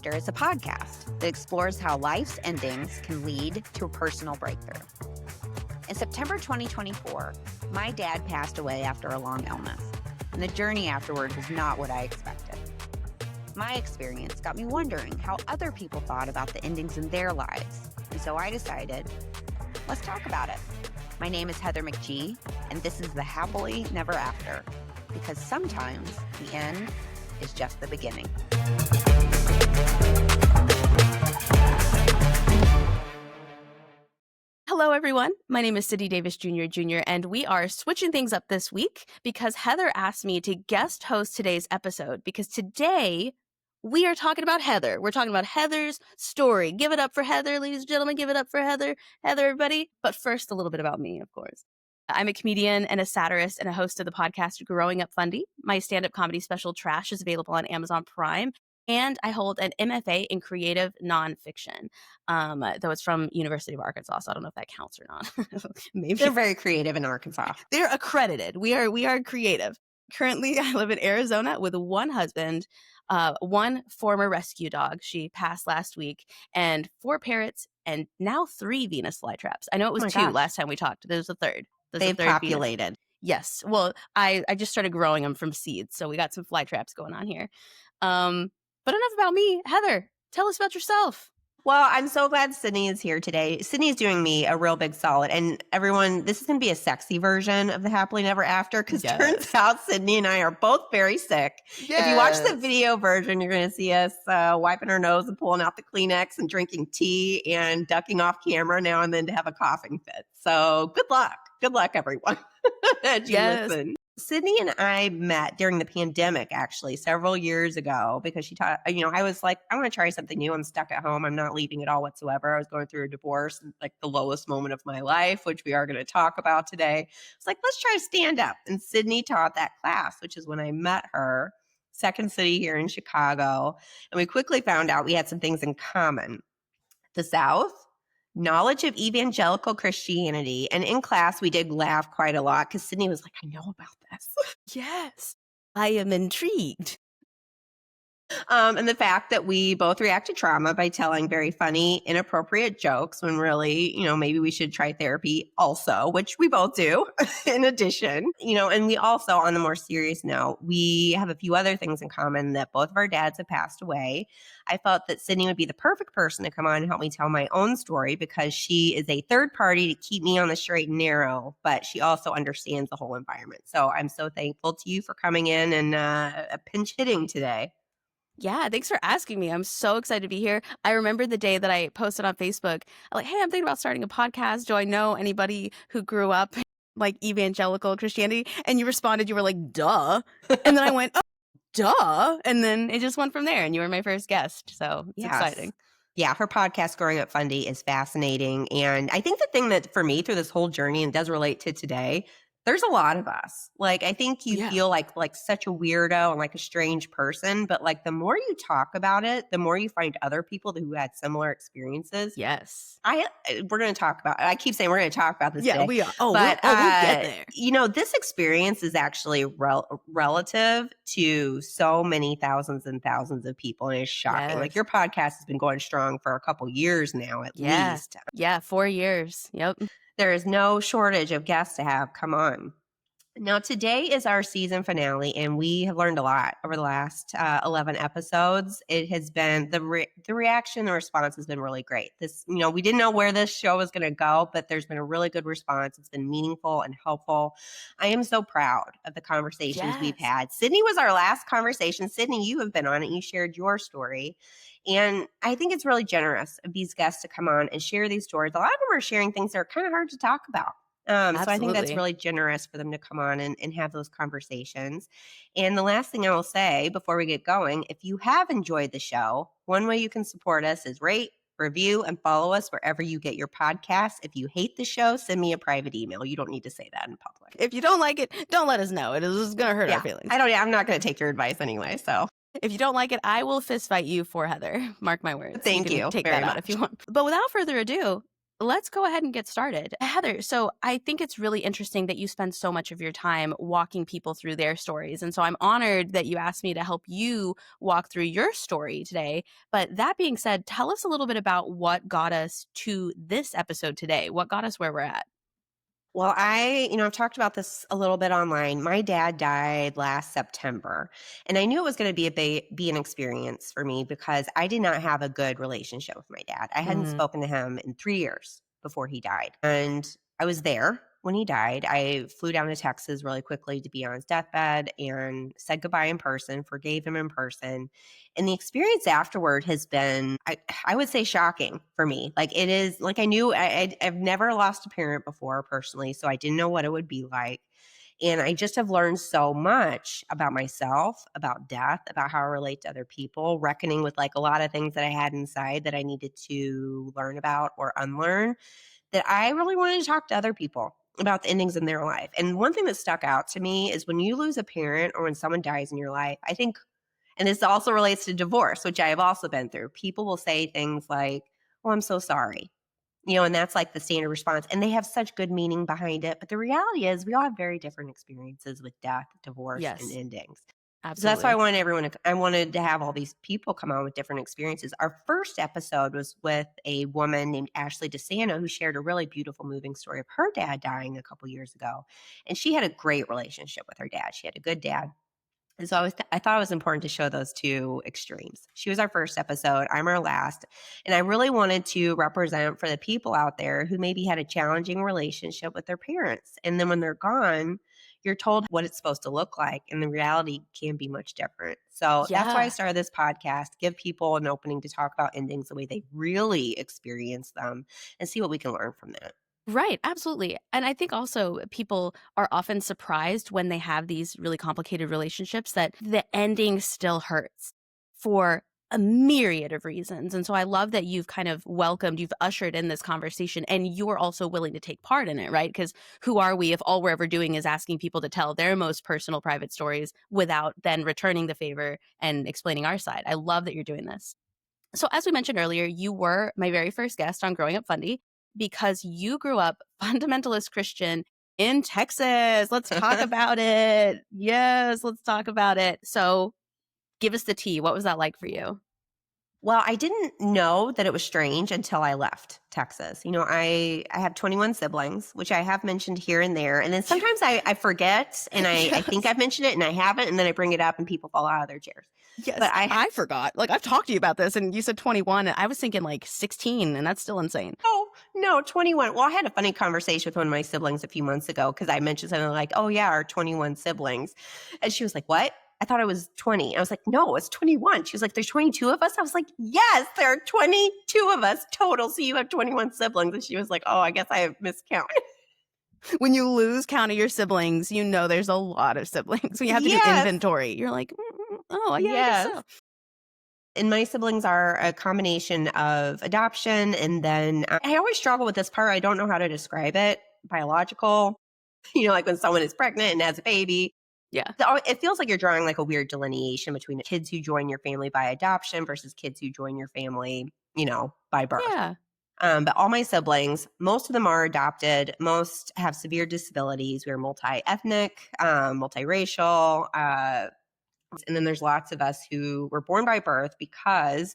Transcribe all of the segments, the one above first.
Chapter is a podcast that explores how life's endings can lead to a personal breakthrough. In September 2024, my dad passed away after a long illness, and the journey afterward was not what I expected. My experience got me wondering how other people thought about the endings in their lives, and so I decided, let's talk about it. My name is Heather McG, and this is the Happily Never After, because sometimes the end is just the beginning. Hello, everyone. My name is Sydney Davis Jr., and we are switching things up this week because Heather asked me to guest host today's episode because today we are talking about Heather. We're talking about Heather's story. Give it up for Heather, ladies and gentlemen. Give it up for Heather. Heather, everybody. But first, a little bit about me, of course. I'm a comedian and a satirist and a host of the podcast Growing Up Fundy. My stand-up comedy special Trash is available on Amazon Prime. And I hold an MFA in creative nonfiction, though it's from University of Arkansas, so I don't know if that counts or not. Maybe they're very creative in Arkansas. They're accredited. We are creative. Currently, I live in Arizona with one husband, one former rescue dog. She passed last week, and 4 parrots, and now 3 Venus flytraps. I know it was 2 last time we talked. There's a third. They've populated. Venus. Yes. Well, I just started growing them from seeds, so we got some flytraps going on here. But enough about me. Heather, tell us about yourself. Well, I'm so glad Sydney is here today. Sydney is doing me a real big solid. And everyone, this is going to be a sexy version of the Happily Never After because turns out Sydney and I are both very sick. Yes. If you watch the video version, you're going to see us wiping our nose and pulling out the Kleenex and drinking tea and ducking off camera now and then to have a coughing fit. So good luck. Good luck, everyone. Listen. Sydney and I met during the pandemic, actually, several years ago, because she taught, I was like, I want to try something new. I'm stuck at home. I'm not leaving at all whatsoever. I was going through a divorce, like the lowest moment of my life, which we are going to talk about today. It's like, let's try stand up. And Sydney taught that class, which is when I met her, Second City here in Chicago. And we quickly found out we had some things in common. The South, knowledge of evangelical Christianity. And in class, we did laugh quite a lot because Sydney was like, I know about this. Yes, I am intrigued. And the fact that we both react to trauma by telling very funny, inappropriate jokes when really, maybe we should try therapy also, which we both do in addition, and we also, on the more serious note, we have a few other things in common that both of our dads have passed away. I felt that Sydney would be the perfect person to come on and help me tell my own story because she is a third party to keep me on the straight and narrow, but she also understands the whole environment. So I'm so thankful to you for coming in and pinch hitting today. Yeah, thanks for asking me. I'm so excited to be here. I remember the day that I posted on Facebook, I'm like, hey, I'm thinking about starting a podcast. Do I know anybody who grew up like evangelical Christianity? And you responded, you were like, duh. And then I went, oh, duh. And then it just went from there. And you were my first guest. So it's exciting. Yeah, her podcast, Growing Up Fundy, is fascinating. And I think the thing that for me through this whole journey and does relate to today, there's a lot of us. Like, I think you feel like such a weirdo and like a strange person, but like the more you talk about it, the more you find other people who had similar experiences. Yes. We're going to talk about, I keep saying we're going to talk about this today. We are. We'll get there. This experience is actually relative to so many thousands and thousands of people. And it's shocking. Yes. Like your podcast has been going strong for a couple years now, at least. Yeah, 4 years. Yep. There is no shortage of guests to have come on. Now, today is our season finale, and we have learned a lot over the last 11 episodes. It has been the reaction, the response has been really great. We didn't know where this show was going to go, but there's been a really good response. It's been meaningful and helpful. I am so proud of the conversations we've had. Sydney was our last conversation. Sydney, you have been on it. You shared your story. And I think it's really generous of these guests to come on and share these stories. A lot of them are sharing things that are kind of hard to talk about. So I think that's really generous for them to come on and have those conversations. And the last thing I will say before we get going, if you have enjoyed the show, one way you can support us is rate, review, and follow us wherever you get your podcasts. If you hate the show, send me a private email. You don't need to say that in public. If you don't like it, don't let us know. It is going to hurt our feelings. I'm not going to take your advice anyway, so. If you don't like it, I will fist fight you for Heather. Mark my words. Thank you. Take that out if you want. But without further ado, let's go ahead and get started. Heather, so I think it's really interesting that you spend so much of your time walking people through their stories. And so I'm honored that you asked me to help you walk through your story today. But that being said, tell us a little bit about what got us to this episode today. What got us where we're at? Well, I've talked about this a little bit online. My dad died last September, and I knew it was going to be an experience for me because I did not have a good relationship with my dad. I hadn't spoken to him in 3 years before he died, and I was there when he died. I flew down to Texas really quickly to be on his deathbed and said goodbye in person, forgave him in person. And the experience afterward has been, I would say, shocking for me. Like it is, like I knew I've never lost a parent before personally, so I didn't know what it would be like. And I just have learned so much about myself, about death, about how I relate to other people, reckoning with like a lot of things that I had inside that I needed to learn about or unlearn, that I really wanted to talk to other people about the endings in their life. And one thing that stuck out to me is when you lose a parent or when someone dies in your life, I think, and this also relates to divorce, which I have also been through, people will say things like, "Oh, I'm so sorry." And that's like the standard response. And they have such good meaning behind it. But the reality is we all have very different experiences with death, divorce, and Yes, endings. So that's why absolutely. I wanted to have all these people come on with different experiences. Our first episode was with a woman named Ashley DeSanto who shared a really beautiful, moving story of her dad dying a couple years ago. And she had a great relationship with her dad. She had a good dad. And so I thought it was important to show those two extremes. She was our first episode. I'm our last. And I really wanted to represent for the people out there who maybe had a challenging relationship with their parents. And then when they're gone, you're told what it's supposed to look like. And the reality can be much different. So that's why I Yeah. started this podcast, give people an opening to talk about endings the way they really experience them and see what we can learn from that. Right, absolutely. And I think also people are often surprised when they have these really complicated relationships that the ending still hurts for a myriad of reasons. And so I love that you've you've ushered in this conversation and you're also willing to take part in it, right? Because who are we if all we're ever doing is asking people to tell their most personal private stories without then returning the favor and explaining our side? I love that you're doing this. So, as we mentioned earlier, you were my very first guest on Growing Up Fundy because you grew up fundamentalist Christian in Texas. Let's talk about it. Yes, let's talk about it. So, give us the tea. What was that like for you? Well, I didn't know that it was strange until I left Texas. I have 21 siblings, which I have mentioned here and there. And then sometimes I forget and I think Yes. I've mentioned it and I haven't. And then I bring it up and people fall out of their chairs. Yes, But I forgot. Like, I've talked to you about this and you said 21, and I was thinking like 16, and that's still insane. oh, no, 21. Well, I had a funny conversation with one of my siblings a few months ago because I mentioned something like, "Oh, yeah, our 21 siblings." And she was like, "What? I thought it was 20." I was like, "No, it's 21." She was like, "There's 22 of us?" I was like, "Yes, there are 22 of us total. So you have 21 siblings." And she was like, "Oh, I guess I have miscounted." When you lose count of your siblings, you know there's a lot of siblings. When you have to do Yes. inventory, you're like, oh, yeah, I guess Yes. so. And my siblings are a combination of adoption. And then I always struggle with this part. I don't know how to describe it. Biological, like when someone is pregnant and has a baby. Yeah. So it feels like you're drawing like a weird delineation between kids who join your family by adoption versus kids who join your family, by birth. Yeah. But all my siblings, most of them are adopted. Most have severe disabilities. We're multi-ethnic, multiracial. And then there's lots of us who were born by birth because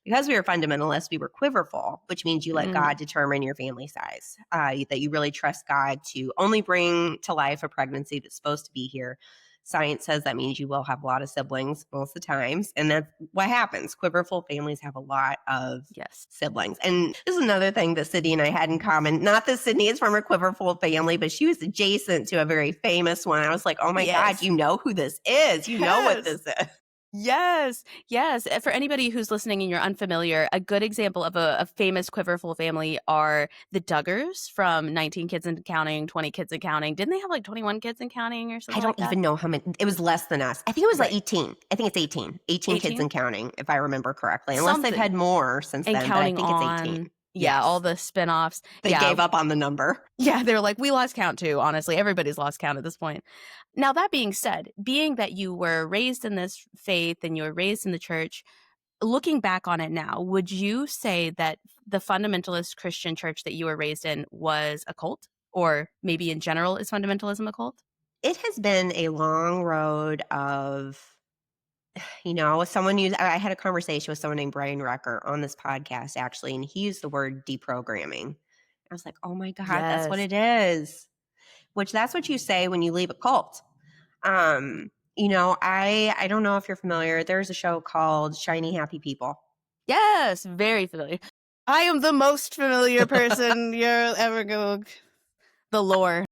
we were fundamentalists, we were quiverful, which means you let God determine your family size, that you really trust God to only bring to life a pregnancy that's supposed to be here. Science says that means you will have a lot of siblings most of the times. And that's what happens. Quiverful families have a lot of Yes. siblings. And this is another thing that Sydney and I had in common. Not that Sydney is from a quiverful family, but she was adjacent to a very famous one. I was like, "Oh my God, you know who this is. You know what this is." Yes. Yes. For anybody who's listening and you're unfamiliar, a good example of a famous quiverful family are the Duggars from 19 Kids and Counting, 20 Kids and Counting. Didn't they have like 21 kids and counting or I something don't like that? even know how many. It was less than us. I think it was like Right. 18. I think it's 18. 18 kids 18? and counting, if I remember correctly. Unless they've Something. had more since And then, but I counting think it's 18. on, Yes. all the spinoffs. They gave up on the number. Yeah, they're like, we lost count too, honestly. Everybody's lost count at this point. Now, that being said, being that you were raised in this faith and you were raised in the church, looking back on it now, would you say that the fundamentalist Christian church that you were raised in was a cult? Or maybe in general, is fundamentalism a cult? It has been a long road of, I had a conversation with someone named Brian Rucker on this podcast, actually, and he used the word deprogramming. I was like, oh my God, that's what Yes. it is, which that's what you say when you leave a cult. I don't know if you're familiar. There's a show called Shiny Happy People. Yes, very familiar. I am the most familiar person you'll ever go. The lore.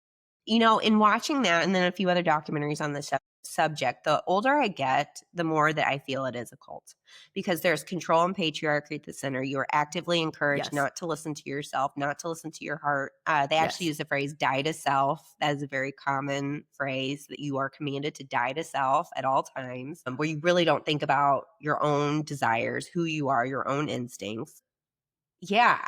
In watching that and then a few other documentaries on this subject, the older I get, the more that I feel it is a cult, because there's control and patriarchy at the center. You are actively encouraged Yes. not to listen to yourself, not to listen to your heart. They actually Yes. use the phrase die to self. That is a very common phrase, that you are commanded to die to self at all times, where you really don't think about your own desires, who you are, your own instincts. Yeah,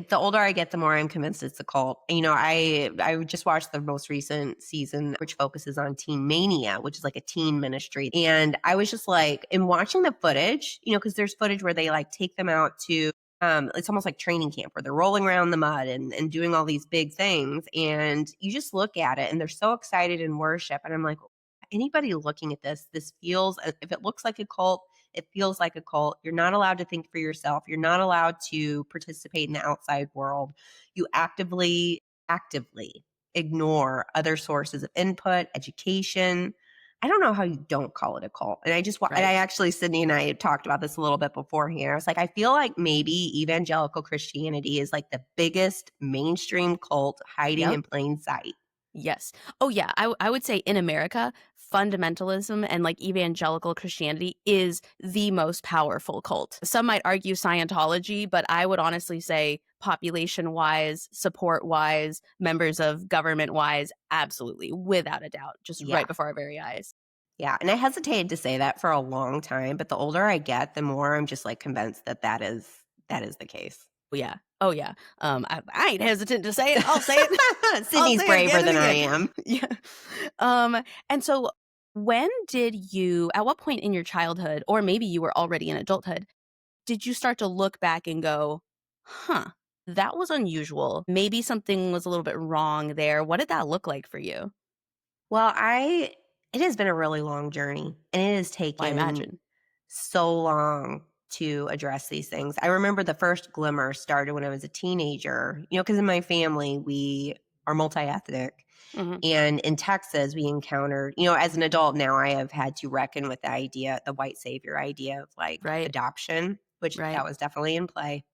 the older I get, the more I'm convinced it's a cult. I just watched the most recent season, which focuses on Teen Mania, which is like a teen ministry. And I was just like, in watching the footage, because there's footage where they like take them out to, it's almost like training camp where they're rolling around the mud and doing all these big things. And you just look at it and they're so excited in worship. And I'm like, anybody looking at this feels, if it looks like a cult, it feels like a cult. You're not allowed to think for yourself. You're not allowed to participate in the outside world. You actively ignore other sources of input, education. I don't know how you don't call it a cult. And and Right. I actually, Sydney and I had talked about this a little bit beforehand. I was like, I feel like maybe evangelical Christianity is like the biggest mainstream cult hiding Yep. in plain sight. Yes. Oh, yeah. I would say in America, fundamentalism and like evangelical Christianity is the most powerful cult. Some might argue Scientology, but I would honestly say population wise, support wise, members of government wise, absolutely, without a doubt, just Yeah. right before our very eyes. Yeah, and I hesitated to say that for a long time, but the older I get, the more I'm just like convinced that is the case. Yeah. Oh, yeah. I ain't hesitant to say it. I'll say it. Sydney's say it braver again and than I again. am. Yeah. And so at what point in your childhood, or maybe you were already in adulthood, did you start to look back and go, huh, that was unusual. Maybe something was a little bit wrong there. What did that look like for you? Well, it has been a really long journey, and it has I taken imagine. so long to address these things. I remember the first glimmer started when I was a teenager, because in my family, we are multi-ethnic. Hmm. And in Texas, we encountered, as an adult now, I have had to reckon with the white savior idea of like Right. adoption, which Right. that was definitely in play.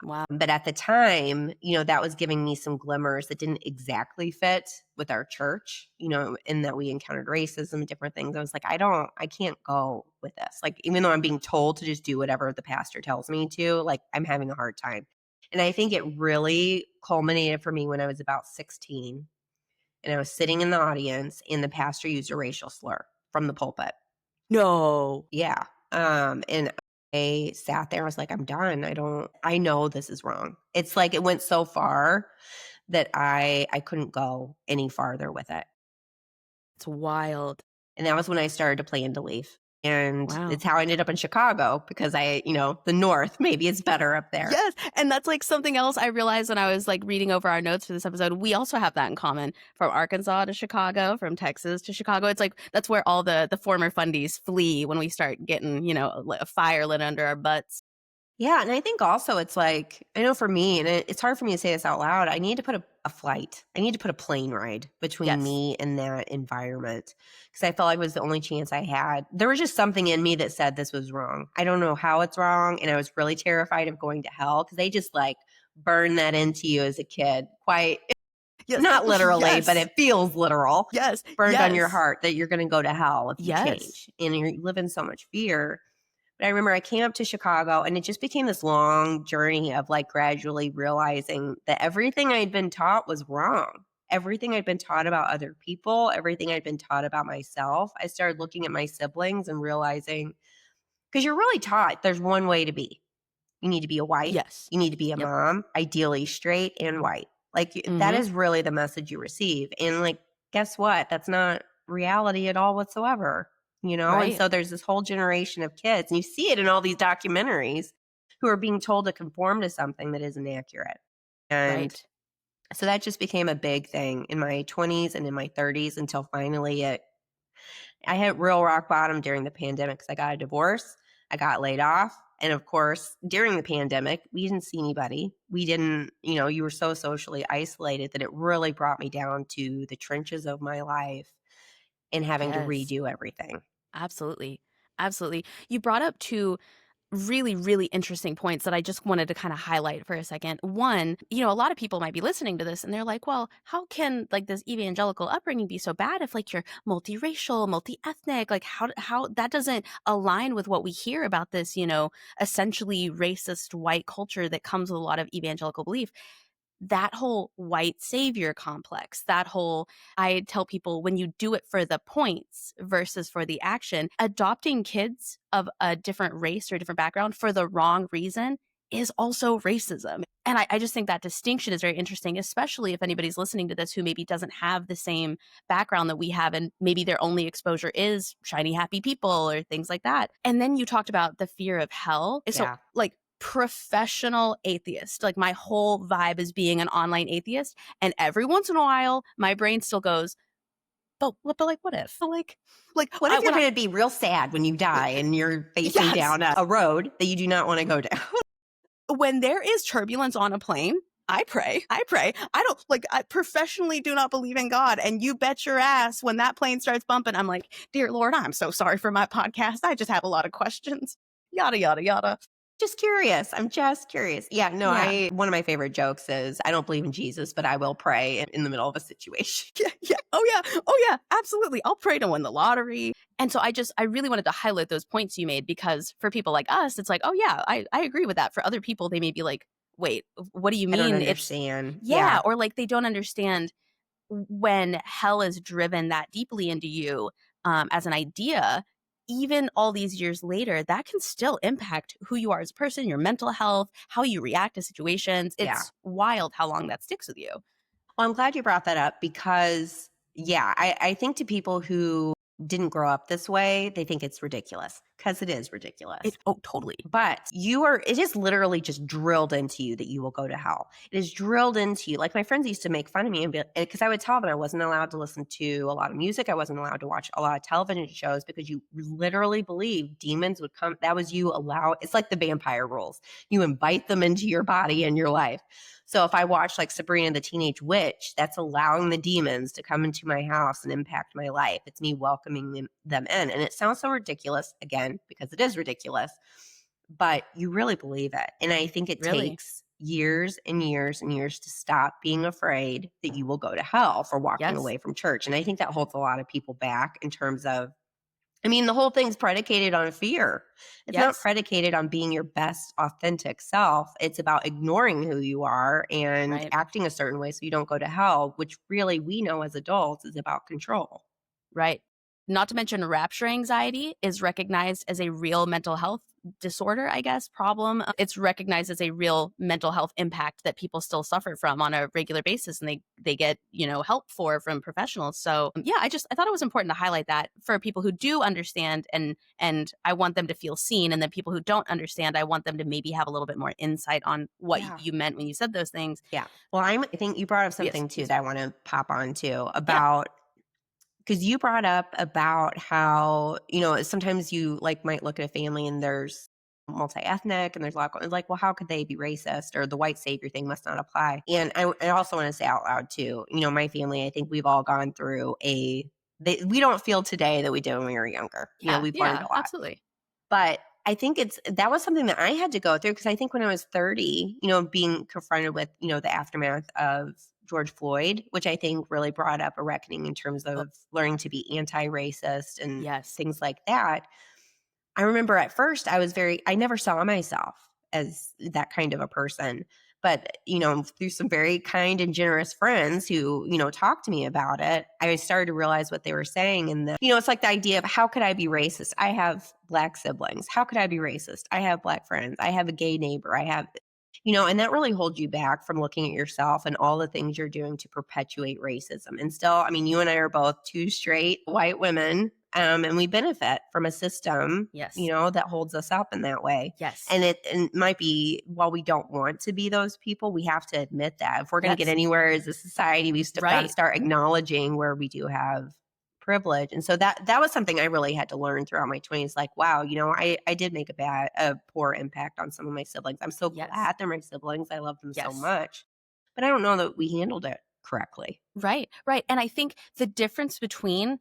Wow. But at the time, that was giving me some glimmers that didn't exactly fit with our church, in that we encountered racism and different things. I was like, I can't go with this. Like, even though I'm being told to just do whatever the pastor tells me to, like, I'm having a hard time. And I think it really culminated for me when I was about 16. And I was sitting in the audience and the pastor used a racial slur from the pulpit. No. Yeah. And I sat there. I was like, I'm done. I know this is wrong. It's like it went so far that I couldn't go any farther with it. It's wild. And that was when I started to plan to leave. And Wow. it's how I ended up in Chicago, because the North, maybe it's better up there. Yes. And that's like something else I realized when I was like reading over our notes for this episode. We also have that in common, from Arkansas to Chicago, from Texas to Chicago. It's like that's where all the former fundies flee when we start getting, a fire lit under our butts. Yeah, and I think also it's like, I know for me, and it's hard for me to say this out loud, I need to put a flight. I need to put a plane ride between Yes. me and that environment, because I felt like it was the only chance I had. There was just something in me that said this was wrong. I don't know how it's wrong, and I was really terrified of going to hell, because they just like burn that into you as a kid. Quite, Yes. not literally, Yes. but it feels literal. Yes. Burned on your Yes. heart that you're going to go to hell if you Yes. change, and you live in so much fear. But I remember I came up to Chicago, and it just became this long journey of like gradually realizing that everything I'd been taught was wrong. Everything I'd been taught about other people, everything I'd been taught about myself. I started looking at my siblings and realizing, because you're really taught there's one way to be. You need to be a wife. Yes. You need to be a Yep. mom, ideally straight and white. Like that Mhm. is really the message you receive. And like, guess what? That's not reality at all whatsoever. you know? And Right. so there's this whole generation of kids, and you see it in all these documentaries, who are being told to conform to something that isn't accurate. And Right. so that just became a big thing in my 20s and in my 30s until finally I hit real rock bottom during the pandemic because I got a divorce, I got laid off. And of course, during the pandemic, we didn't see anybody. We didn't, you were so socially isolated that it really brought me down to the trenches of my life and having to Yes. redo everything. Absolutely. Absolutely. You brought up two really, really interesting points that I just wanted to kind of highlight for a second. One, a lot of people might be listening to this and they're like, well, how can like this evangelical upbringing be so bad if like you're multiracial, multi-ethnic? Like how that doesn't align with what we hear about this, essentially racist white culture that comes with a lot of evangelical belief. That whole white savior complex, I tell people when you do it for the points versus for the action, adopting kids of a different race or a different background for the wrong reason is also racism. And I just think that distinction is very interesting, especially if anybody's listening to this who maybe doesn't have the same background that we have, and maybe their only exposure is shiny, happy people or things like that. And then you talked about the fear of hell. So, Yeah. like, professional atheist. Like my whole vibe is being an online atheist. And every once in a while, my brain still goes, but like, what if? Like What if you're when I going to be real sad when you die and you're facing yes, down a road that you do not want to go down? when there is turbulence on a plane, I pray. I don't I professionally do not believe in God. And you bet your ass when that plane starts bumping, I'm like, dear Lord, I'm so sorry for my podcast. I just have a lot of questions. Yada, yada, yada. Just curious. I'm just curious. Yeah, no, Yeah. one of my favorite jokes is I don't believe in Jesus, but I will pray in the middle of a situation. Yeah. Oh, yeah. Absolutely. I'll pray to win the lottery. And so I really wanted to highlight those points you made because for people like us, it's like, oh, yeah, I agree with that. For other people, they may be like, wait, what do you I don't mean? understand. Yeah. Yeah. Or like they don't understand when hell is driven that deeply into you as an idea. Even all these years later, that can still impact who you are as a person, your mental health, how you react to situations. Yeah. It's wild how long that sticks with you. Well, I'm glad you brought that up because, yeah, I think to people who didn't grow up this way, they think it's ridiculous because it is ridiculous. Totally. But it is literally just drilled into you that you will go to hell. It is drilled into you. Like my friends used to make fun of me because I would tell them I wasn't allowed to listen to a lot of music. I wasn't allowed to watch a lot of television shows because you literally believe demons would come. That was you it's like the vampire rules. You invite them into your body and your life. So if I watch like Sabrina the Teenage Witch, that's allowing the demons to come into my house and impact my life. It's me welcoming them in. And it sounds so ridiculous, again, because it is ridiculous, but you really believe it. And I think it Really? takes years and years and years to stop being afraid that you will go to hell for walking Yes. away from church. And I think that holds a lot of people back in terms of, the whole thing's predicated on fear. It's not Yes. predicated on being your best authentic self. It's about ignoring who you are and Right. acting a certain way so you don't go to hell, which really we know as adults is about control. Right. Not to mention rapture anxiety is recognized as a real mental health disorder, I guess, problem. It's recognized as a real mental health impact that people still suffer from on a regular basis, and they get, help from professionals. So yeah, I thought it was important to highlight that for people who do understand, and I want them to feel seen. And then people who don't understand, I want them to maybe have a little bit more insight on what Yeah. you meant when you said those things. Yeah. Well, I think you brought up something Yes. too that I want to pop on to Yeah. about, because you brought up about how, sometimes you might look at a family and there's multi-ethnic and there's a lot like, well, how could they be racist, or the white savior thing must not apply. And I also want to say out loud too, my family, I think we've all gone through we don't feel today that we did when we were younger. We've learned a lot. Absolutely. But I think that was something that I had to go through because I think when I was 30, being confronted with, the aftermath of George Floyd, which I think really brought up a reckoning in terms of learning to be anti-racist and Yes. things like that. I remember at first I never saw myself as that kind of a person. But, through some very kind and generous friends who, talked to me about it, I started to realize what they were saying. And, it's like the idea of how could I be racist? I have Black siblings. How could I be racist? I have Black friends. I have a gay neighbor. I have, and that really holds you back from looking at yourself and all the things you're doing to perpetuate racism. And still, you and I are both two straight white women And we benefit from a system, Yes. that holds us up in that way. Yes. And it might be, while we don't want to be those people, we have to admit that. If we're going to get anywhere as a society, we've got to start acknowledging where we do have privilege. And so that was something I really had to learn throughout my 20s. Like, wow, I did make a poor impact on some of my siblings. I'm so glad they're my siblings. I love them so much. But I don't know that we handled it correctly. Right. And I think the difference between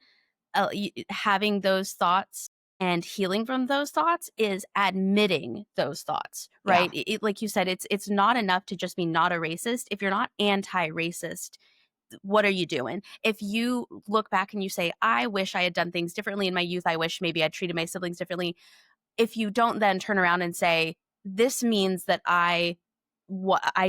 having those thoughts and healing from those thoughts is admitting those thoughts, right? Yeah. Like you said, it's not enough to just be not a racist. If you're not anti-racist, what are you doing? If you look back and you say, I wish I had done things differently in my youth, I wish maybe I'd treated my siblings differently. If you don't then turn around and say, this means that I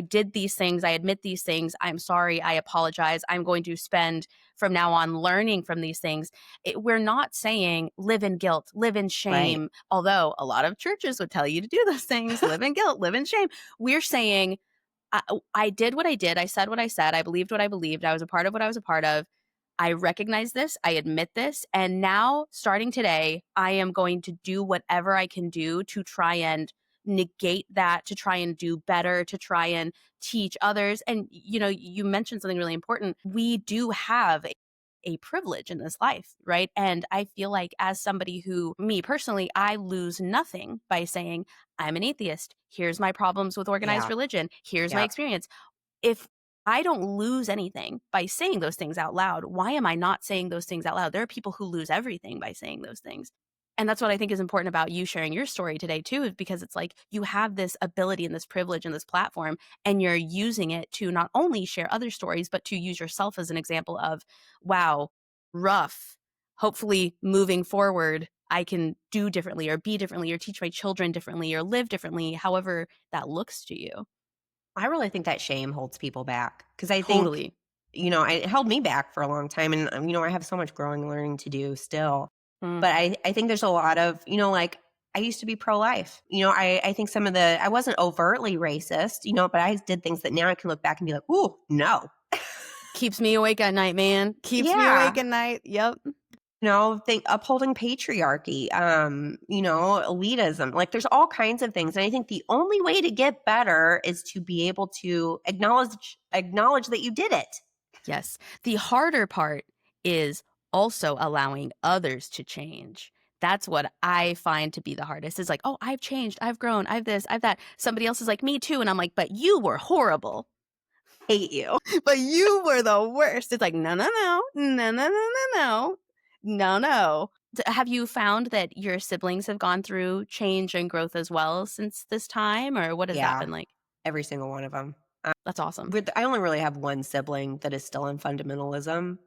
did these things, I admit these things, I'm sorry, I apologize, I'm going to spend from now on learning from these things. We're not saying live in guilt, live in shame, although a lot of churches would tell you to do those things, live in guilt, live in shame. We're saying, I did what I did, I said what I said, I believed what I believed, I was a part of what I was a part of. I recognize this, I admit this, and now, starting today, I am going to do whatever I can do to try and negate that, to try and do better, to try and teach others. And, you mentioned something really important. We do have a privilege in this life, right? And I feel like, as somebody who, me personally, I lose nothing by saying, I'm an atheist. Here's my problems with organized religion. Here's my experience. If I don't lose anything by saying those things out loud, why am I not saying those things out loud? There are people who lose everything by saying those things. And that's what I think is important about you sharing your story today too, is because it's like you have this ability and this privilege and this platform, and you're using it to not only share other stories, but to use yourself as an example of, wow, rough. Hopefully moving forward, I can do differently or be differently or teach my children differently or live differently, however that looks to you. I really think that shame holds people back, because I think, it held me back for a long time. And, I have so much growing and learning to do still. But I think there's a lot of, like, I used to be pro-life. I think I wasn't overtly racist, but I did things that now I can look back and be like, ooh, no. Keeps me awake at night, man. Keeps me awake at night. Yep. Upholding patriarchy, elitism. Like, there's all kinds of things. And I think the only way to get better is to be able to acknowledge that you did it. Yes. The harder part is also allowing others to change. That's what I find to be the hardest. Is like, oh, I've changed, I've grown, I've this, I've that. Somebody else is like, me too. And I'm like, but you were horrible. Hate you. But you were the worst. It's like, no. Have you found that your siblings have gone through change and growth as well since this time? Or what has that been like? Every single one of them. That's awesome. I only really have one sibling that is still in fundamentalism.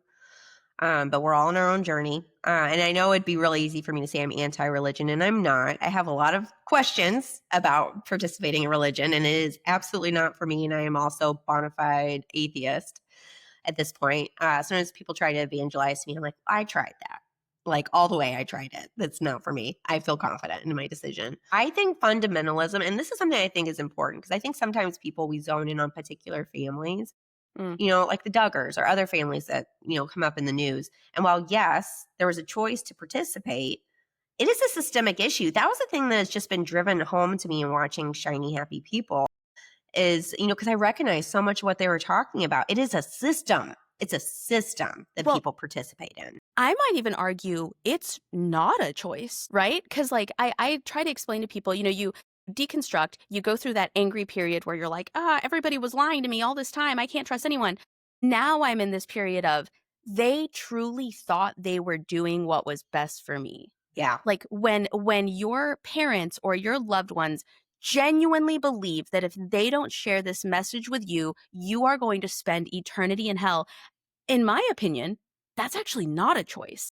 But we're all on our own journey. And I know it'd be really easy for me to say I'm anti-religion, and I'm not. I have a lot of questions about participating in religion, and it is absolutely not for me. And I am also bona fide atheist at this point. As soon as people try to evangelize me, I'm like, I tried that. Like, all the way I tried it. That's not for me. I feel confident in my decision. I think fundamentalism, and this is something I think is important, because I think sometimes we zone in on particular families. Like the Duggars or other families that, come up in the news. And while, yes, there was a choice to participate, it is a systemic issue. That was the thing that has just been driven home to me in watching Shiny Happy People is, because I recognize so much of what they were talking about. It is a system. It's a system that people participate in. I might even argue it's not a choice, right? Because I try to explain to people, you deconstruct, you go through that angry period where you're like, everybody was lying to me all this time, I can't trust anyone. Now I'm in this period of, they truly thought they were doing what was best for me. Yeah. Like when your parents or your loved ones genuinely believe that if they don't share this message with you, you are going to spend eternity in hell. In my opinion, that's actually not a choice.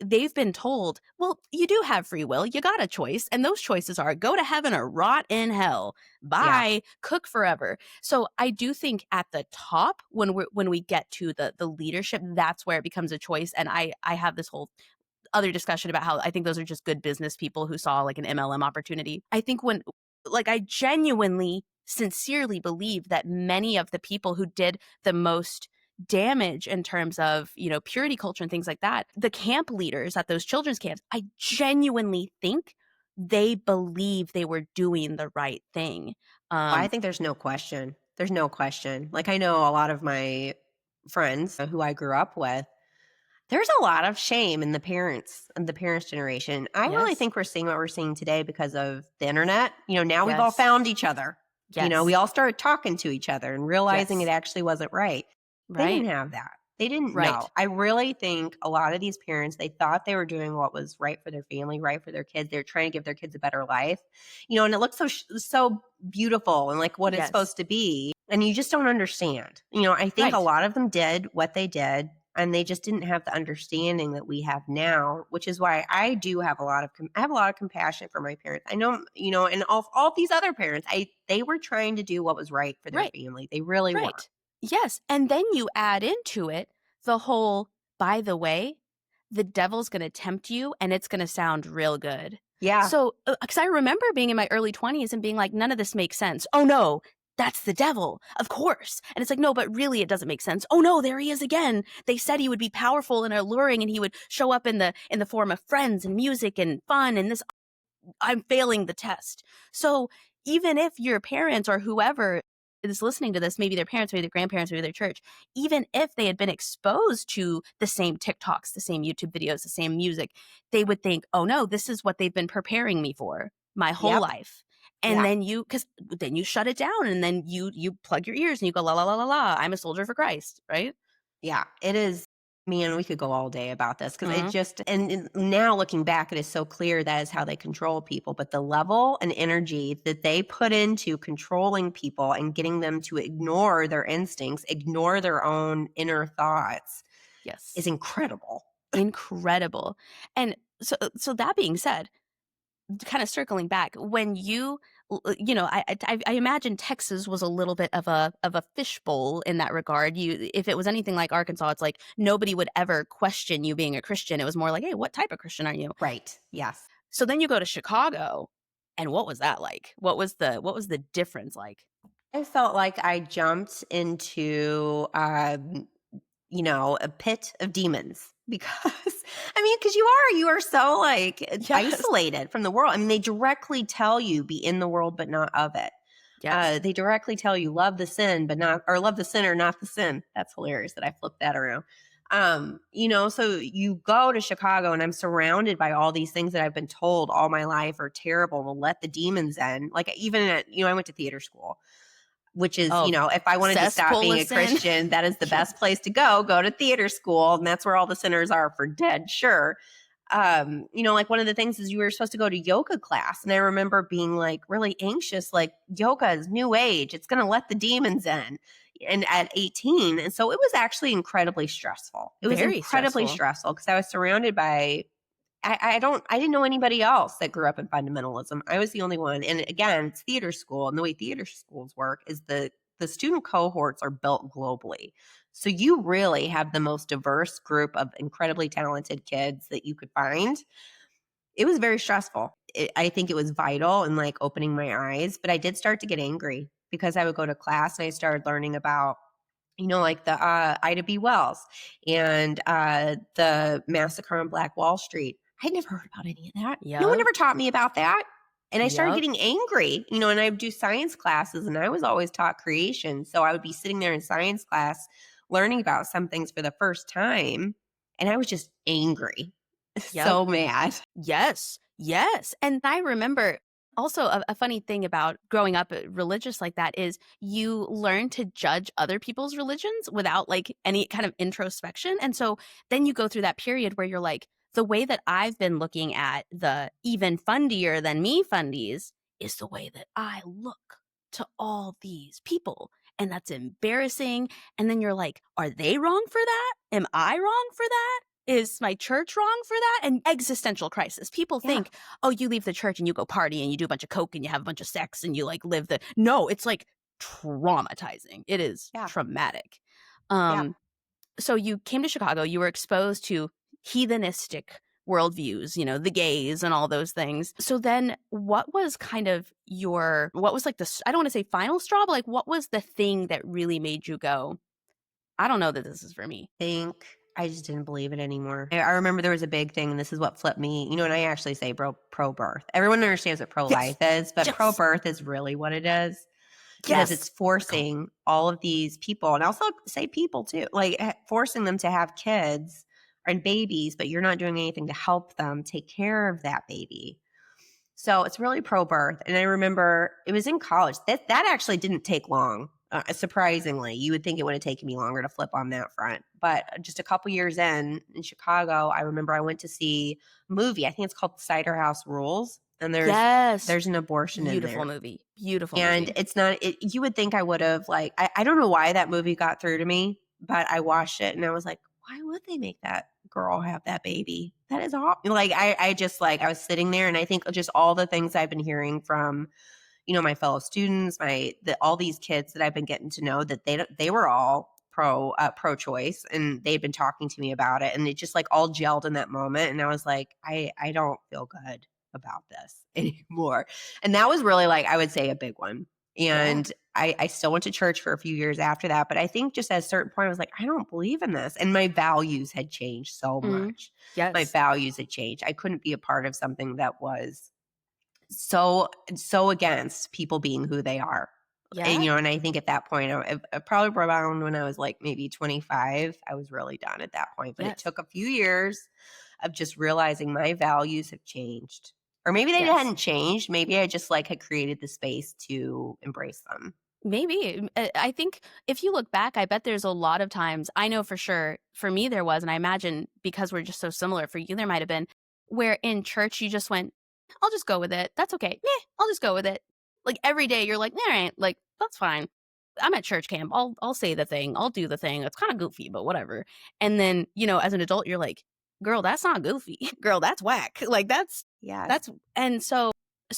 They've been told, well, you do have free will. You got a choice. And those choices are go to heaven or rot in hell. Bye. Cook forever. So I do think at the top, when we get to the leadership, that's where it becomes a choice. And I have this whole other discussion about how I think those are just good business people who saw like an MLM opportunity. I think I genuinely, sincerely believe that many of the people who did the most damage in terms of, purity culture and things like that. The camp leaders at those children's camps, I genuinely think they believe they were doing the right thing. I think there's no question. There's no question. Like, I know a lot of my friends who I grew up with, there's a lot of shame in the parents generation. I really Yes. think we're seeing what we're seeing today because of the internet. Now we've all Yes. found each other. Yes. We all started talking to each other and realizing Yes. it actually wasn't right. They Right. didn't have that. They didn't Right. know. I really think a lot of these parents, they thought they were doing what was right for their family, right for their kids. They're trying to give their kids a better life, and it looks so beautiful and like what it's Yes. supposed to be. And you just don't understand. I think a Right. lot of them did what they did, and they just didn't have the understanding that we have now, which is why I do have a lot of compassion for my parents. I know, and all these other parents, they were trying to do what was right for their Right. family. They really were. Right. Yes. And then you add into it the whole, by the way, the devil's going to tempt you and it's going to sound real good. Yeah. So, because I remember being in my early 20s and being like, none of this makes sense. Oh, no, that's the devil. Of course. And it's like, no, but really it doesn't make sense. Oh, no, there he is again. They said he would be powerful and alluring and he would show up in the form of friends and music and fun and this. I'm failing the test. So even if your parents or whoever is listening to this, maybe their parents, maybe their grandparents, maybe their church, even if they had been exposed to the same TikToks, the same YouTube videos, the same music, they would think, oh no, this is what they've been preparing me for my whole Yep. life. And Yeah. then you shut it down and then you plug your ears and you go, la, la, la, la, la, I'm a soldier for Christ, right? Yeah, it is. Man, we could go all day about this because Mhm. it just, and now looking back, it is so clear that is how they control people. But the level and energy that they put into controlling people and getting them to ignore their instincts, ignore their own inner thoughts Yes. is incredible. Incredible. And so that being said, kind of circling back, when I imagine Texas was a little bit of a fishbowl in that regard. If it was anything like Arkansas, it's like nobody would ever question you being a Christian. It was more like, hey, what type of Christian are you? Right. Yes. So then you go to Chicago, and what was that like? What was the difference like? I felt like I jumped into a pit of demons because because you are so like Yes. isolated from the world. They directly tell you be in the world but not of it. Yes. They directly tell you love the sin or love the sinner, not the sin. That's hilarious that I flipped that around. So you go to Chicago and I'm surrounded by all these things that I've been told all my life are terrible. Will let the demons in. Like even at, I went to theater school, which is, Oh, if I wanted to stop cesspool being a of sin. Christian, that is the best place to go to theater school. And that's where all the sinners are for dead sure. Like one of the things is you were supposed to go to yoga class. And I remember being like really anxious, like yoga is new age. It's going to let the demons in. And at 18. And so it was actually incredibly stressful. It was Very incredibly stressful because I was surrounded by I didn't know anybody else that grew up in fundamentalism. I was the only one. And again, it's theater school. And the way theater schools work is the student cohorts are built globally. So you really have the most diverse group of incredibly talented kids that you could find. It was very stressful. I think it was vital in like opening my eyes, but I did start to get angry because I would go to class and I started learning about like the Ida B. Wells and the massacre on Black Wall Street. I'd never heard about any of that. No one Yep. ever taught me about that. And I started Yep. getting angry, and I would do science classes and I was always taught creation. So I would be sitting there in science class learning about some things for the first time. And I was just angry, Yep. so mad. Yes. Yes. And I remember also a funny thing about growing up religious like that is you learn to judge other people's religions without like any kind of introspection. And so then you go through that period where you're like, the way that I've been looking at the even fundier than me fundies is the way that I look to all these people. And that's embarrassing. And then you're like, are they wrong for that? Am I wrong for that? Is my church wrong for that? And existential crisis. People Yeah. think, oh, you leave the church and you go party and you do a bunch of coke and you have a bunch of sex and you like live the. No, it's like traumatizing. It is traumatic. So you came to Chicago, you were exposed to heathenistic worldviews, the gays and all those things. So then what was kind of what was like I don't want to say final straw, but like what was the thing that really made you go, I don't know that this is for me. Think I just didn't believe it anymore. I remember there was a big thing, and this is what flipped me. And I actually say pro-birth. Everyone understands what pro-life is, but Yes. pro-birth is really what it is. Because Yes. it's forcing all of these people, and also say people too, like forcing them to have kids and babies, but you're not doing anything to help them take care of that baby. So it's really pro-birth. And I remember it was in college. That actually didn't take long. Surprisingly, you would think it would have taken me longer to flip on that front. But just a couple years in Chicago, I remember I went to see a movie. I think it's called Cider House Rules. And there's an abortion in there. Beautiful movie. Beautiful And movie. it's not, you would think I would have, like, I don't know why that movie got through to me, but I watched it and I was like, why would they make that girl have that baby? That is all. Like, I just, like, I was sitting there, and I think just all the things I've been hearing from, my fellow students, all these kids that I've been getting to know, that they were all pro-choice, and they'd been talking to me about it, and it just, like, all gelled in that moment. And I was like, I don't feel good about this anymore. And that was really, like, I would say a big one. And I still went to church for a few years after that. But I think just at a certain point, I was like, I don't believe in this. And my values had changed so much. Yes. My values had changed. I couldn't be a part of something that was so against people being who they are. Yeah. And I think at that point, I probably around when I was like maybe 25, I was really done at that point. But it took a few years of just realizing my values have changed. Or maybe they hadn't changed. Maybe I just, like, had created the space to embrace them. Maybe. I think if you look back, I bet there's a lot of times, I know for sure, for me there was, and I imagine because we're just so similar, for you there might have been, where in church you just went, I'll just go with it. That's okay. I'll just go with it. Like every day you're like, all right, like that's fine. I'm at church camp. I'll say the thing. I'll do the thing. It's kind of goofy, but whatever. And then, as an adult, you're like, girl, that's not goofy. Girl, that's whack. Like and so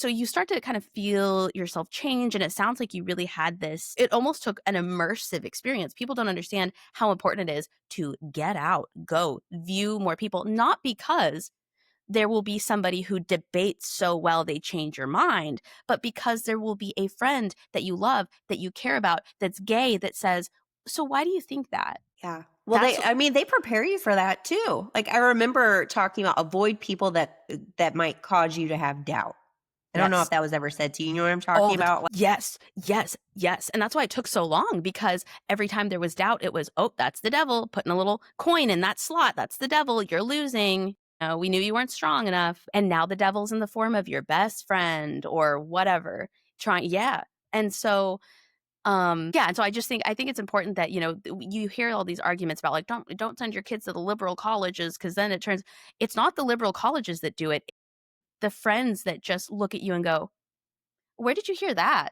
you start to kind of feel yourself change, and it sounds like you really had this. It almost took an immersive experience. People don't understand how important it is to get out, go, view more people, not because there will be somebody who debates so well they change your mind, but because there will be a friend that you love, that you care about, that's gay, that says, so why do you think that? Yeah. Well, they prepare you for that too. Like, I remember talking about avoid people that might cause you to have doubt. I don't know if that was ever said to you. You know what I'm talking about? Yes. And that's why it took so long, because every time there was doubt, it was, oh, that's the devil putting a little coin in that slot. That's the devil. You're losing. We knew you weren't strong enough. And now the devil's in the form of your best friend or whatever. And so, and so I think it's important that, you hear all these arguments about, like, don't send your kids to the liberal colleges, because then it's not the liberal colleges that do it. The friends that just look at you and go, where did you hear that?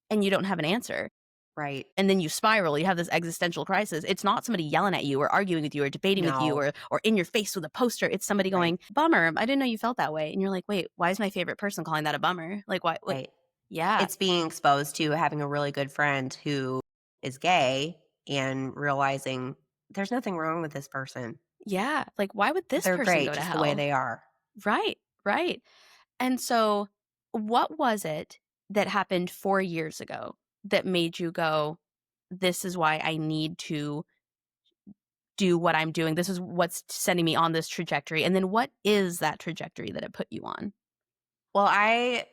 And you don't have an answer. Right. And then you spiral. You have this existential crisis. It's not somebody yelling at you or arguing with you or debating with you or in your face with a poster. It's somebody going, bummer, I didn't know you felt that way. And you're like, wait, why is my favorite person calling that a bummer? Like, why? Right. Yeah. It's being exposed to having a really good friend who is gay and realizing there's nothing wrong with this person. Yeah. Like, why would this person great go to just hell? the way they are. Right. And so what was it that happened 4 years ago that made you go, this is why I need to do what I'm doing. This is what's sending me on this trajectory. And then what is that trajectory that it put you on? Well, I've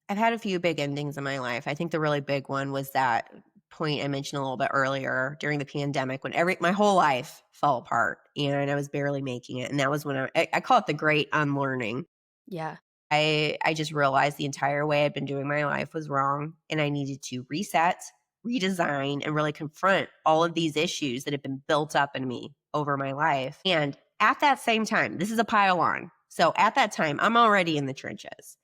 had a few big endings in my life. I think the really big one was that point I mentioned a little bit earlier during the pandemic, when my whole life fell apart and I was barely making it. And that was when I call it the Great Unlearning. Yeah. I just realized the entire way I'd been doing my life was wrong, and I needed to reset, redesign, and really confront all of these issues that had been built up in me over my life. And at that same time, this is a pile on. So at that time, I'm already in the trenches.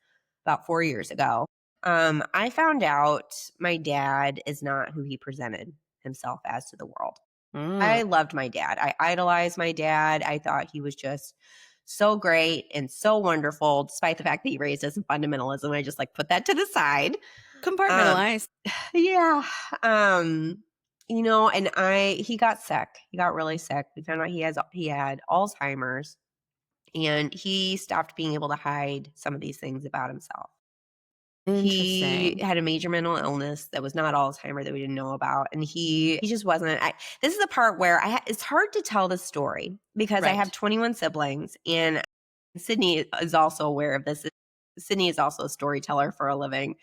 About 4 years ago, I found out my dad is not who he presented himself as to the world. I loved my dad. I idolized my dad. I thought he was just so great and so wonderful, despite the fact that he raised us in fundamentalism. I just, like, put that to the side. Compartmentalized. Yeah. And he got sick. He got really sick. We found out he had Alzheimer's, and he stopped being able to hide some of these things about himself. He Interesting. had a major mental illness that was not Alzheimer that we didn't know about, and he just wasn't. This is the part where it's hard to tell the story because I have Right. 21 siblings, and Sydney is also aware of this. Sydney is also a storyteller for a living,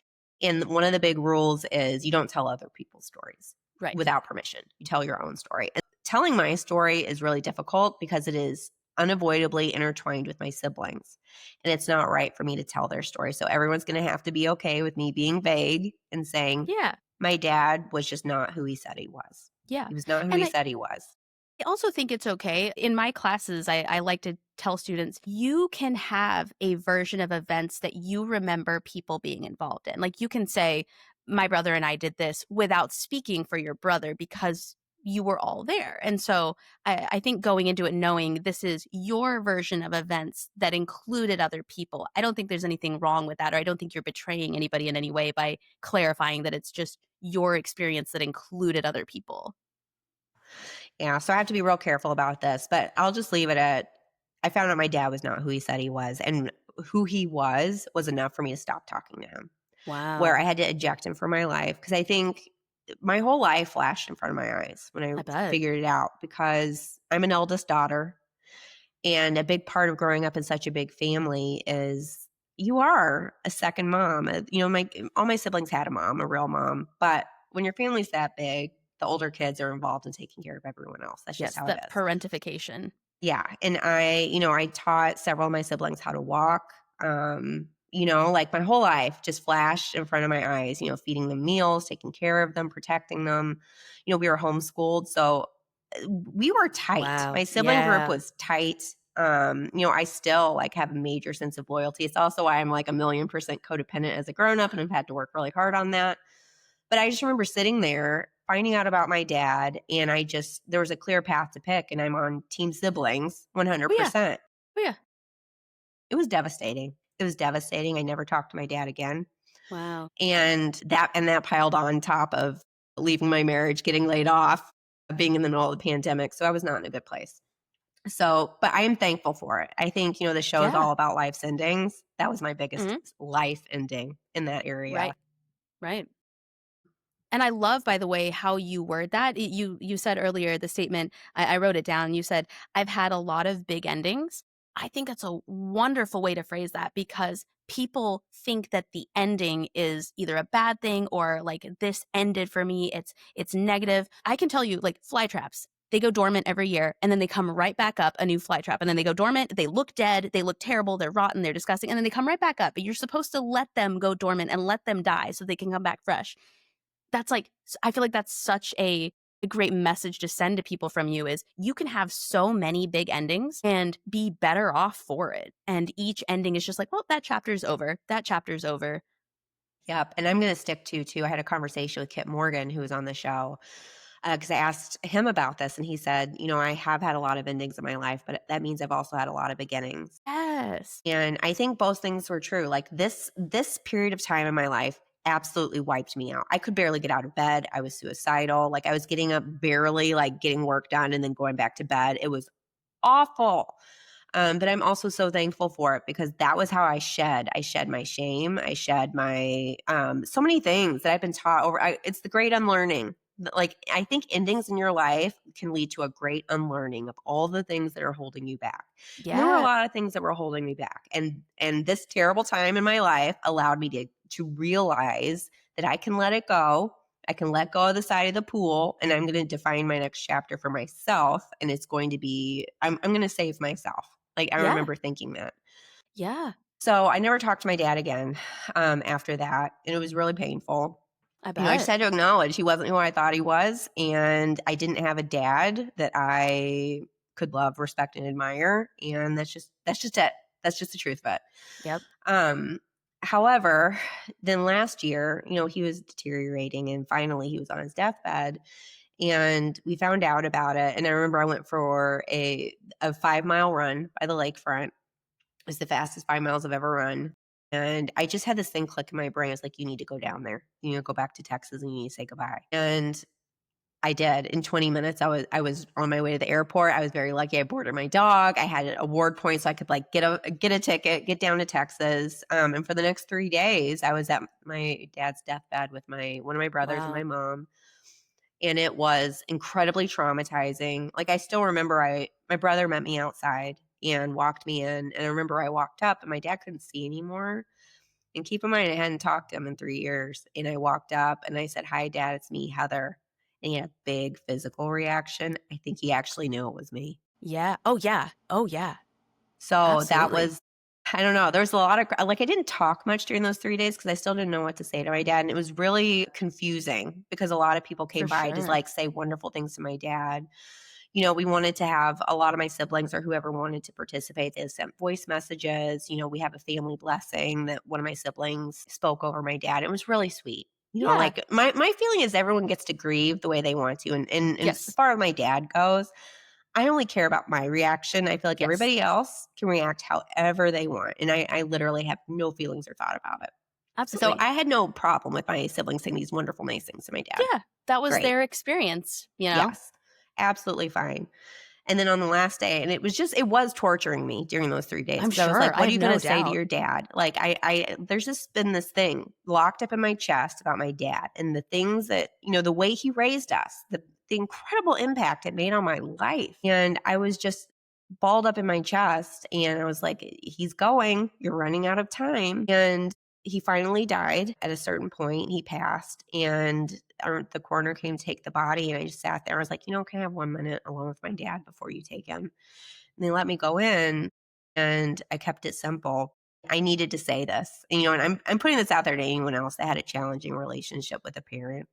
and one of the big rules is you don't tell other people's stories Right. without permission. You tell your own story. And telling my story is really difficult because it is unavoidably intertwined with my siblings. And it's not right for me to tell their story. So everyone's going to have to be okay with me being vague and saying, Yeah. my dad was just not who he said he was. Yeah. He was not who And he I said he was. I also think it's okay. In my classes, I like to tell students, you can have a version of events that you remember people being involved in. Like you can say, my brother and I did this without speaking for your brother because you were all there. And so I think going into it knowing this is your version of events that included other people, I don't think there's anything wrong with that, or I don't think you're betraying anybody in any way by clarifying that it's just your experience that included other people. Yeah, so I have to be real careful about this, but I'll just leave it at I found out my dad was not who he said he was, and who he was enough for me to stop talking to him. Where I Wow. had to eject him from my life because I think my whole life flashed in front of my eyes when I I bet. figured it out because I'm an eldest daughter, and a big part of growing up in such a big family is you are a second mom. My all my siblings had a mom, a real mom, but when your family's that big, the older kids are involved in taking care of everyone else. That's just Yes, how it the is. parentification. Yeah, and I taught several of my siblings how to walk. Like my whole life just flashed in front of my eyes, feeding them meals, taking care of them, protecting them. We were homeschooled, so we were tight. Wow. My sibling group Yeah. was tight. I still like have a major sense of loyalty. It's also why I'm like 1,000,000% codependent as a grown up, and I've had to work really hard on that. But I just remember sitting there, finding out about my dad, and there was a clear path to pick, and I'm on team siblings Oh, yeah. 100%. Oh, yeah. It was devastating. It was devastating. I never talked to my dad again. Wow. And that piled on top of leaving my marriage, getting laid off, being in the middle of the pandemic. So I was not in a good place. So, but I am thankful for it. I think, the show is Yeah. all about life's endings. That was my biggest Mhm. life ending in that area. Right. Right. And I love, by the way, how you word that. You said earlier the statement, I wrote it down. You said, I've had a lot of big endings. I think that's a wonderful way to phrase that because people think that the ending is either a bad thing or like this ended for me. It's negative. I can tell you, like fly traps. They go dormant every year and then they come right back up, a new fly trap. And then they go dormant. They look dead. They look terrible. They're rotten. They're disgusting. And then they come right back up. But you're supposed to let them go dormant and let them die so they can come back fresh. That's like I feel like that's such a great message to send to people from you is you can have so many big endings and be better off for it. And each ending is just like, well, that chapter's over. That chapter's over. Yep. And I'm going to stick to, too. I had a conversation with Kit Morgan, who was on the show, because I asked him about this. And he said, I have had a lot of endings in my life, but that means I've also had a lot of beginnings. Yes. And I think both things were true. Like this period of time in my life absolutely wiped me out. I could barely get out of bed. I was suicidal. Like I was getting up barely, like getting work done and then going back to bed. It was awful. But I'm also so thankful for it because that was how I shed. I shed my shame. I shed my so many things that I've been taught over. It's the great unlearning. Like I think endings in your life can lead to a great unlearning of all the things that are holding you back. And there were a Yeah. lot of things that were holding me back. And this terrible time in my life allowed me to realize that I can let it go. I can let go of the side of the pool and I'm going to define my next chapter for myself. And it's going to be, I'm going to save myself. Like I Yeah. remember thinking that. Yeah. So I never talked to my dad again after that. And it was really painful. I I just bet. had to acknowledge he wasn't who I thought he was. And I didn't have a dad that I could love, respect, and admire. And that's just it. That's just the truth of it. Yep. However, then last year, he was deteriorating and finally he was on his deathbed and we found out about it. And I remember I went for a 5-mile run by the lakefront. It was the fastest 5 miles I've ever run. And I just had this thing click in my brain. It's like, you need to go down there. You need to go back to Texas and you need to say goodbye. And I did. In 20 minutes, I was on my way to the airport. I was very lucky. I boarded my dog. I had award points so I could like get a ticket, get down to Texas. And for the next 3 days, I was at my dad's deathbed with one of my brothers and Wow. my mom. And it was incredibly traumatizing. Like I still remember my brother met me outside and walked me in. And I remember I walked up and my dad couldn't see anymore. And keep in mind, I hadn't talked to him in 3 years. And I walked up and I said, "Hi, Dad, it's me, Heather." And he had a big physical reaction. I think he actually knew it was me. Yeah. Oh, yeah. Oh, yeah. So that Absolutely. was, I don't know. There was a lot of, like, I didn't talk much during those 3 days because I still didn't know what to say to my dad. And it was really confusing because a lot of people came For by to sure. like say wonderful things to my dad. You know, we wanted to have a lot of my siblings or whoever wanted to participate. They sent voice messages. You know, we have a family blessing that one of my siblings spoke over my dad. It was really sweet. You know, Yeah. like my feeling is everyone gets to grieve the way they want to. And Yes. as far as my dad goes, I only care about my reaction. I feel like Yes. everybody else can react however they want. And I literally have no feelings or thought about it. So Absolutely. I had no problem with my siblings saying these wonderful, nice things to my dad. Yeah. That was Great. their experience, you know? Yes, absolutely fine. And then on the last day, and it was torturing me during those 3 days. I'm 'Cause I was sure. like, I what are have you no going to say to doubt. your dad? Like, there's just been this thing locked up in my chest about my dad and the things that, you know, the way he raised us, the incredible impact it made on my life. And I was just balled up in my chest. And I was like, he's going, you're running out of time. And he finally died at a certain point. He passed. And the coroner came to take the body. And I just sat there. I was like, you know, can I have 1 minute alone with my dad before you take him? And they let me go in. And I kept it simple. I needed to say this. And, you know, and I'm putting this out there to anyone else that had a challenging relationship with a parent.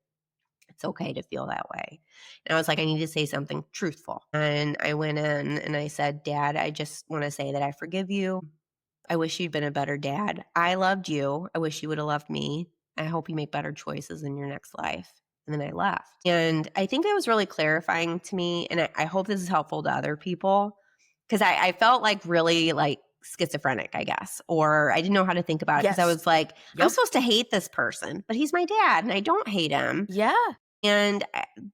It's okay to feel that way. And I was like, I need to say something truthful. And I went in and I said, Dad, I just want to say that I forgive you. I wish you'd been a better dad. I loved you. I wish you would have loved me. I hope you make better choices in your next life. And then I left. And I think that was really clarifying to me. And I hope this is helpful to other people because I felt like really like schizophrenic, I guess, or I didn't know how to think about it because I Yes. was like, I'm Yep. supposed to hate this person, but he's my dad and I don't hate him. Yeah. And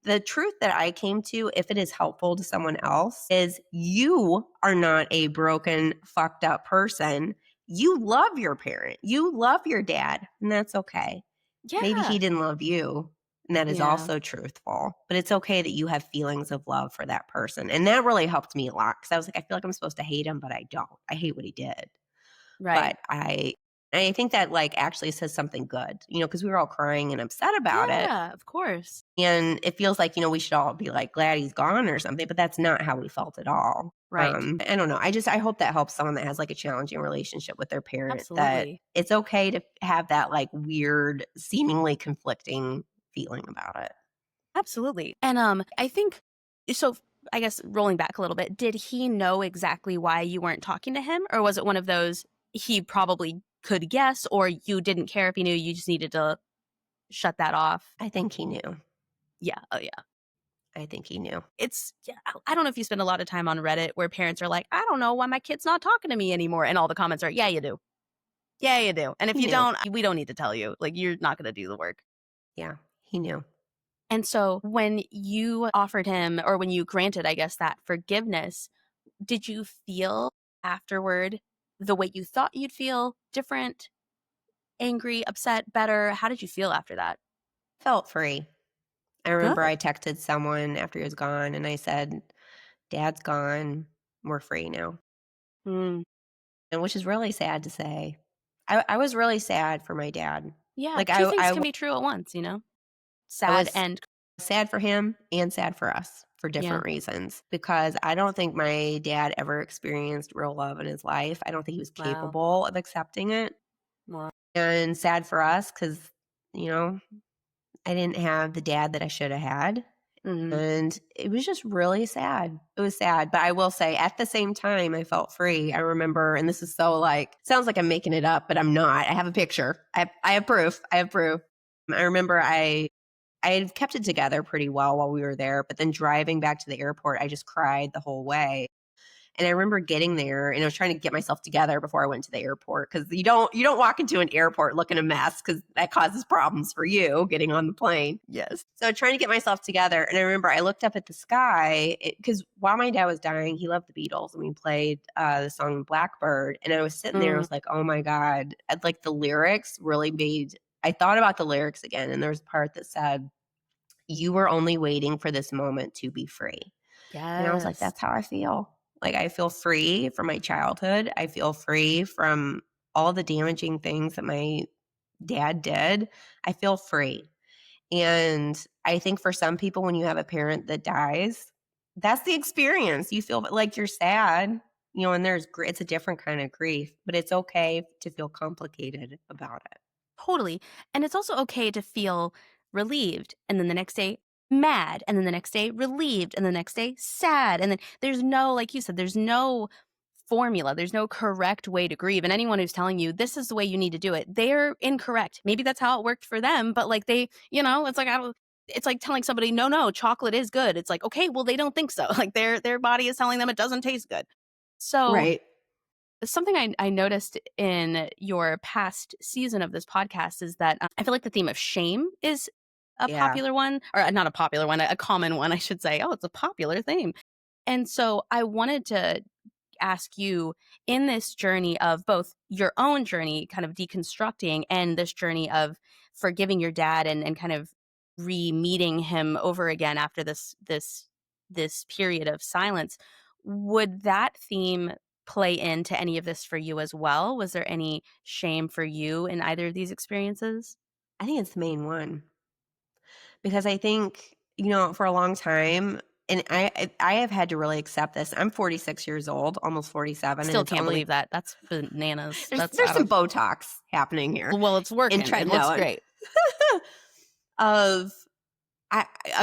the truth that I came to, if it is helpful to someone else, is you are not a broken, fucked up person. You love your parent. You love your dad, and that's okay. Yeah. Maybe he didn't love you, and that is Yeah. also truthful. But it's okay that you have feelings of love for that person. And that really helped me a lot because I was like, I feel like I'm supposed to hate him, but I don't. I hate what he did. Right. But I think that like actually says something good, you know, because we were all crying and upset about it. Yeah, of course. And it feels like, you know, we should all be like glad he's gone or something, but that's not how we felt at all. Right. I don't know. I hope that helps someone that has like a challenging relationship with their parent that Absolutely. it's okay to have that like weird, seemingly conflicting feeling about it. Absolutely. And I think so. I guess rolling back a little bit, did he know exactly why you weren't talking to him, or was it one of those he probably could guess, or you didn't care if he knew, you just needed to shut that off? I think he knew. Yeah. Oh yeah. I think he knew. It's yeah, I don't know if you spend a lot of time on Reddit where parents are like, I don't know why my kid's not talking to me anymore, and all the comments are, yeah, you do. Yeah, you do. And if He you knew. don't, we don't need to tell you. Like, you're not going to do the work. Yeah, he knew. And so when you offered him, or when you granted, I guess, that forgiveness, did you feel afterward the way you thought you'd feel? Different, angry, upset, better? How did you feel after that? Felt free. I remember Good. I texted someone after he was gone and I said, Dad's gone. We're free now. Mm. And which is really sad to say. I was really sad for my dad. Yeah, Like two things can be true at once, you know? I Sad was and sad for him and sad for us for different reasons because I don't think my dad ever experienced real love in his life. I don't think he was wow. capable of accepting it. Wow. And sad for us because, you know, I didn't have the dad that I should have had. Mhm. And it was just really sad. It was sad. But I will say at the same time, I felt free. I remember, and this is so like, sounds like I'm making it up, but I'm not. I have a picture. I have proof. I have proof. I remember I had kept it together pretty well while we were there. But then driving back to the airport, I just cried the whole way. And I remember getting there and I was trying to get myself together before I went to the airport, because you don't walk into an airport looking a mess, because that causes problems for you getting on the plane. Yes. So trying to get myself together. And I remember I looked up at the sky because while my dad was dying, he loved the Beatles and we played the song Blackbird. And I was sitting there, I was like, oh my God. Like the lyrics really I thought about the lyrics again. And there was a part that said, "You were only waiting for this moment to be free." Yes. And I was like, that's how I feel. Like, I feel free from my childhood. I feel free from all the damaging things that my dad did. I feel free. And I think for some people, when you have a parent that dies, that's the experience. You feel like you're sad, and it's a different kind of grief, but it's okay to feel complicated about it. Totally. And it's also okay to feel relieved, and then the next day mad, and then the next day relieved, and the next day sad. And then there's no, like you said, there's no formula. There's no correct way to grieve. And anyone who's telling you this is the way you need to do it, they're incorrect. Maybe that's how it worked for them, but like it's like it's like telling somebody, no, chocolate is good. It's like, okay, well, they don't think so. Like their body is telling them it doesn't taste good. So Right. something I noticed in your past season of this podcast is that I feel like the theme of shame is a popular one, or not a popular one, a common one, I should say. Oh, it's a popular theme. And so I wanted to ask you, in this journey of both your own journey kind of deconstructing and this journey of forgiving your dad and kind of re-meeting him over again after this period of silence, would that theme play into any of this for you as well? Was there any shame for you in either of these experiences? I think it's the main one, because I think, for a long time, and I have had to really accept this. I'm 46 years old, almost 47. Still and can't believe that. That's bananas. There's some Botox happening here. Well, it's working. It looks great. of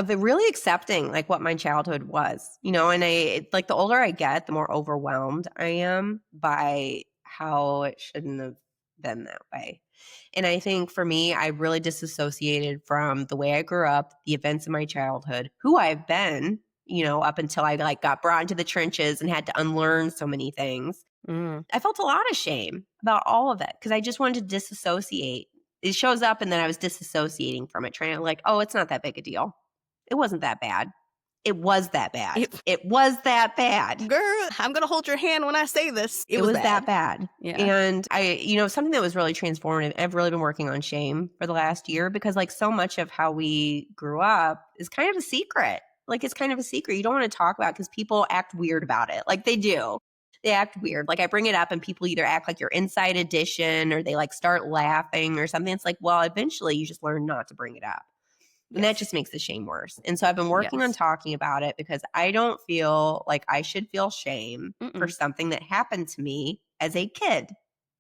really accepting like what my childhood was, and like the older I get, the more overwhelmed I am by how it shouldn't have been that way. And I think for me, I really disassociated from the way I grew up, the events of my childhood, who I've been, up until I like got brought into the trenches and had to unlearn so many things. I felt a lot of shame about all of it because I just wanted to disassociate. It shows up and then I was disassociating from it, trying to like, oh, it's not that big a deal. It wasn't that bad. It was that bad. It was that bad. Girl, I'm going to hold your hand when I say this. It was that bad. Yeah. And something that was really transformative, I've really been working on shame for the last year, because like so much of how we grew up is kind of a secret. Like it's kind of a secret. You don't want to talk about it because people act weird about it. Like they do. They act weird. Like I bring it up and people either act like you're inside edition or they like start laughing or something. It's like, well, eventually you just learn not to bring it up. And that just makes the shame worse. And so I've been working on talking about it because I don't feel like I should feel shame for something that happened to me as a kid.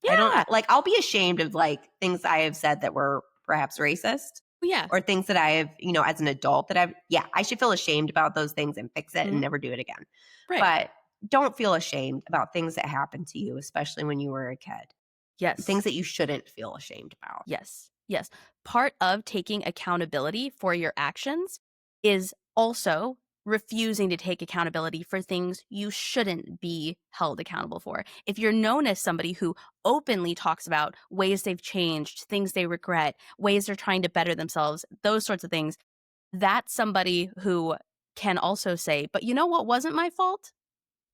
Yeah. I don't like, I'll be ashamed of like things I have said that were perhaps racist. Yeah. Or things that I have, as an adult that I should feel ashamed about those things and fix it and never do it again. Right. But don't feel ashamed about things that happened to you, especially when you were a kid. Yes. Things that you shouldn't feel ashamed about. Yes. Yes. Part of taking accountability for your actions is also refusing to take accountability for things you shouldn't be held accountable for. If you're known as somebody who openly talks about ways they've changed, things they regret, ways they're trying to better themselves, those sorts of things, that's somebody who can also say, but you know what wasn't my fault?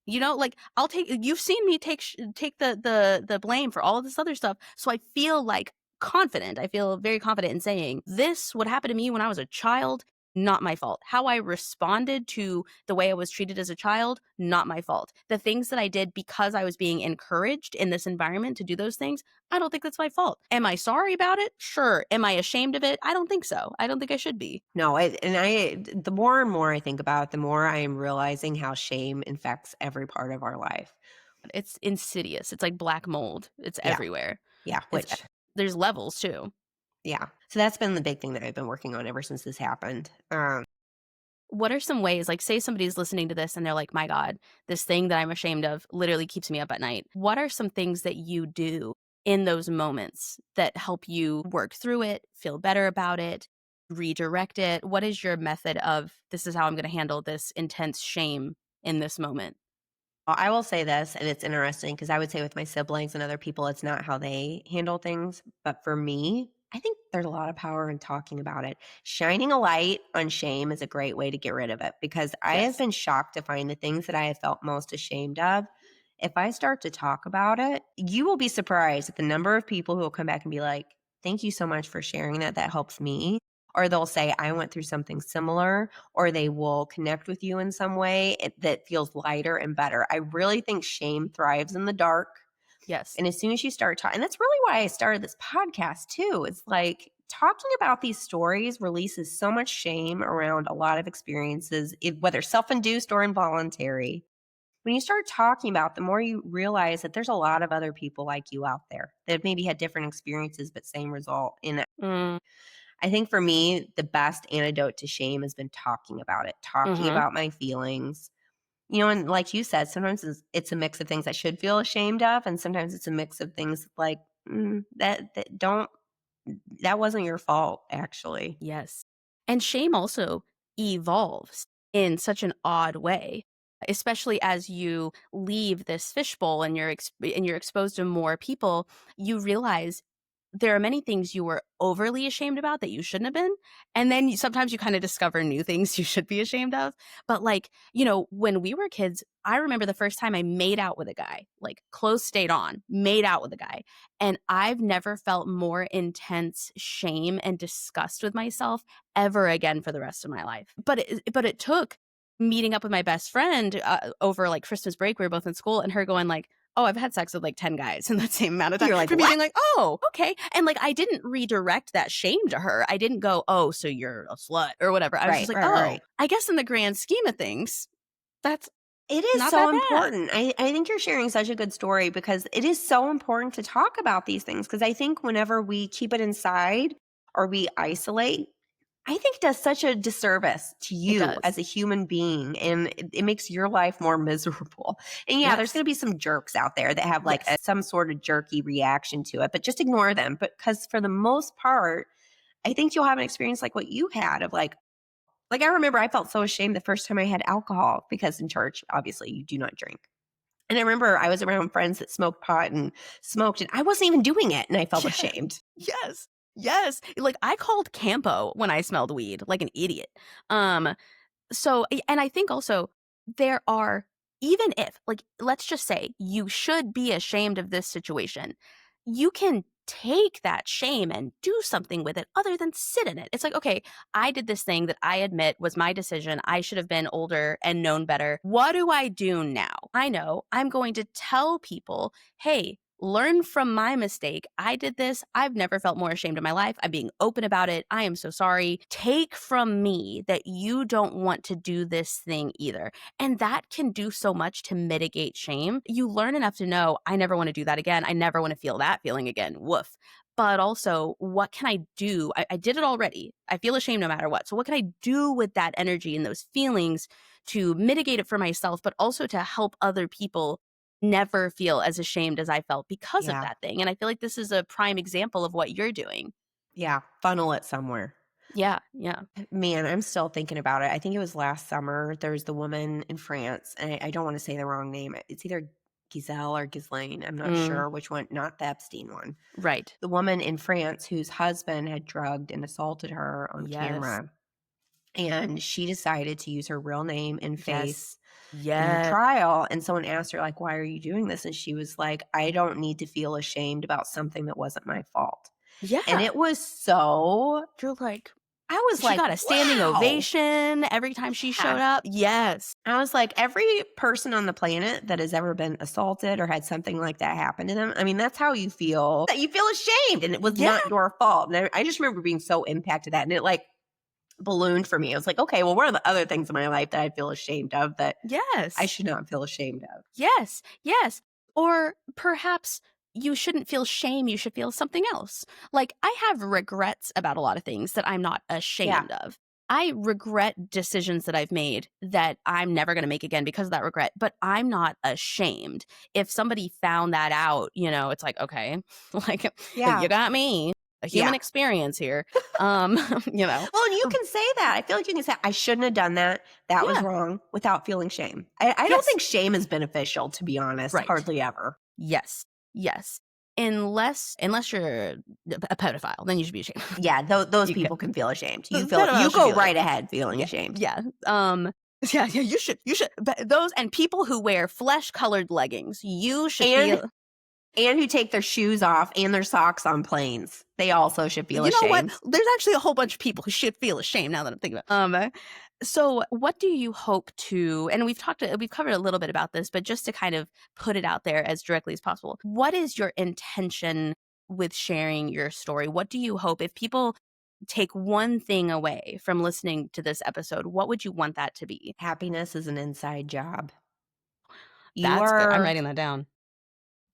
Like I'll take, you've seen me take the blame for all of this other stuff. So I feel like confident. I feel very confident in saying this would happen to me when I was a child, not my fault. How I responded to the way I was treated as a child, not my fault. The things that I did because I was being encouraged in this environment to do those things, I don't think that's my fault. Am I sorry about it? Sure. Am I ashamed of it? I don't think so. I don't think I should be. No, the more and more I think about it, the more I am realizing how shame infects every part of our life. It's insidious. It's like black mold. It's everywhere. Yeah, which there's levels too. Yeah. So that's been the big thing that I've been working on ever since this happened. What are some ways, like say somebody's listening to this and they're like, my God, this thing that I'm ashamed of literally keeps me up at night. What are some things that you do in those moments that help you work through it, feel better about it, redirect it? What is your method of, this is how I'm going to handle this intense shame in this moment? Well, I will say this, and it's interesting because I would say with my siblings and other people, it's not how they handle things. But for me, I think there's a lot of power in talking about it. Shining a light on shame is a great way to get rid of it because I have Yes. been shocked to find the things that I have felt most ashamed of. If I start to talk about it, you will be surprised at the number of people who will come back and be like, thank you so much for sharing that. That helps me. Or they'll say, I went through something similar, or they will connect with you in some way that feels lighter and better. I really think shame thrives in the dark. Yes. And as soon as you start talking, and that's really why I started this podcast too. It's like talking about these stories releases so much shame around a lot of experiences, whether self-induced or involuntary. When you start talking about, the more you realize that there's a lot of other people like you out there that maybe had different experiences, but same result. And Mm, I think for me, the best antidote to shame has been talking about it, talking mhm. about my feelings. And like you said, sometimes it's a mix of things I should feel ashamed of, and sometimes it's a mix of things like that wasn't your fault, actually. Yes. And shame also evolves in such an odd way, especially as you leave this fishbowl and you're exposed to more people, you realize there are many things you were overly ashamed about that you shouldn't have been. And then sometimes you kind of discover new things you should be ashamed of. But like, when we were kids, I remember the first time I made out with a guy, like clothes stayed on, made out with a guy. And I've never felt more intense shame and disgust with myself ever again for the rest of my life. But it took meeting up with my best friend over like Christmas break. We were both in school, and her going like, "Oh, I've had sex with like 10 guys in that same amount of time." You're like, For me what? being like, "Oh, okay." And like, I didn't redirect that shame to her. I didn't go, "Oh, so you're a slut," or whatever. I was just like, "Oh, I guess in the grand scheme of things, that's It is not so that bad." important. I think you're sharing such a good story because it is so important to talk about these things. Because I think whenever we keep it inside or we isolate, I think it does such a disservice to It you does. as a human being, and it makes your life more miserable. And yeah, there's Yes. going to be some jerks out there that have like Yes. some sort of jerky reaction to it, but just ignore them. But because for the most part, I think you'll have an experience like what you had of like I remember I felt so ashamed the first time I had alcohol because in church, obviously, you do not drink. And I remember I was around friends that smoked pot and smoked, and I wasn't even doing it, and I felt Yeah. ashamed. Yes. Yes. Like I called Campo when I smelled weed, like an idiot. Um, and I think also there are, even if, like, let's just say you should be ashamed of this situation, you can take that shame and do something with it other than sit in it. It's like, okay, I did this thing that I admit was my decision. I should have been older and known better. What do I do now? I know I'm going to tell people, hey, learn from my mistake. I did this. I've never felt more ashamed in my life. I'm being open about it. I am so sorry. Take from me that you don't want to do this thing either. And that can do so much to mitigate shame. You learn enough to know, I never want to do that again. I never want to feel that feeling again. Woof. But also, what can I do? I did it already. I feel ashamed no matter what. So, what can I do with that energy and those feelings to mitigate it for myself, but also to help other people never feel as ashamed as I felt because of Yeah. that thing? And I feel like this is a prime example of what you're doing. Yeah. Funnel it somewhere. Yeah, yeah. Man, I'm still thinking about it. I think it was last summer. There was the woman in France, and I don't want to say the wrong name. It's either Giselle or Ghislaine. I'm not sure which one, not the Epstein one. Right. The woman in France whose husband had drugged and assaulted her on Yes. camera. And she decided to use her real name and face in her Yes. trial. And someone asked her, like, why are you doing this? And she was like, I don't need to feel ashamed about something that wasn't my fault. Yeah. And it was so, You're like, I was she like, got a standing wow. ovation every time she showed up. Yes. I was like, every person on the planet that has ever been assaulted or had something like that happen to them, I mean, that's how you feel. You feel ashamed, and it was not your fault. And I just remember being so impacted that, and it like ballooned for me. I was like, okay, well, what are the other things in my life that I feel ashamed of that Yes. I should not feel ashamed of? Yes. Yes. Or perhaps you shouldn't feel shame. You should feel something else. Like, I have regrets about a lot of things that I'm not ashamed of. I regret decisions that I've made that I'm never going to make again because of that regret, but I'm not ashamed. If somebody found that out, it's like, okay, like, you got me. a human experience here. You know. Well, and you can say that. I feel like you can say, I shouldn't have done that. That was wrong, without feeling shame. I don't think shame is beneficial, to be honest. Right. Hardly ever. Yes. Unless you're a pedophile, then you should be ashamed. Yeah, those people can feel ashamed. You go right ahead feeling ashamed. Yeah. Yeah, you should. But those and people who wear flesh-colored leggings, you should feel. And who take their shoes off and their socks on planes. They also should feel ashamed. You know what? There's actually a whole bunch of people who should feel ashamed now that I'm thinking about it. So what do you hope to, and we've covered a little bit about this, but just to kind of put it out there as directly as possible, what is your intention with sharing your story? What do you hope, if people take one thing away from listening to this episode, what would you want that to be? Happiness is an inside job. That's good. I'm writing that down.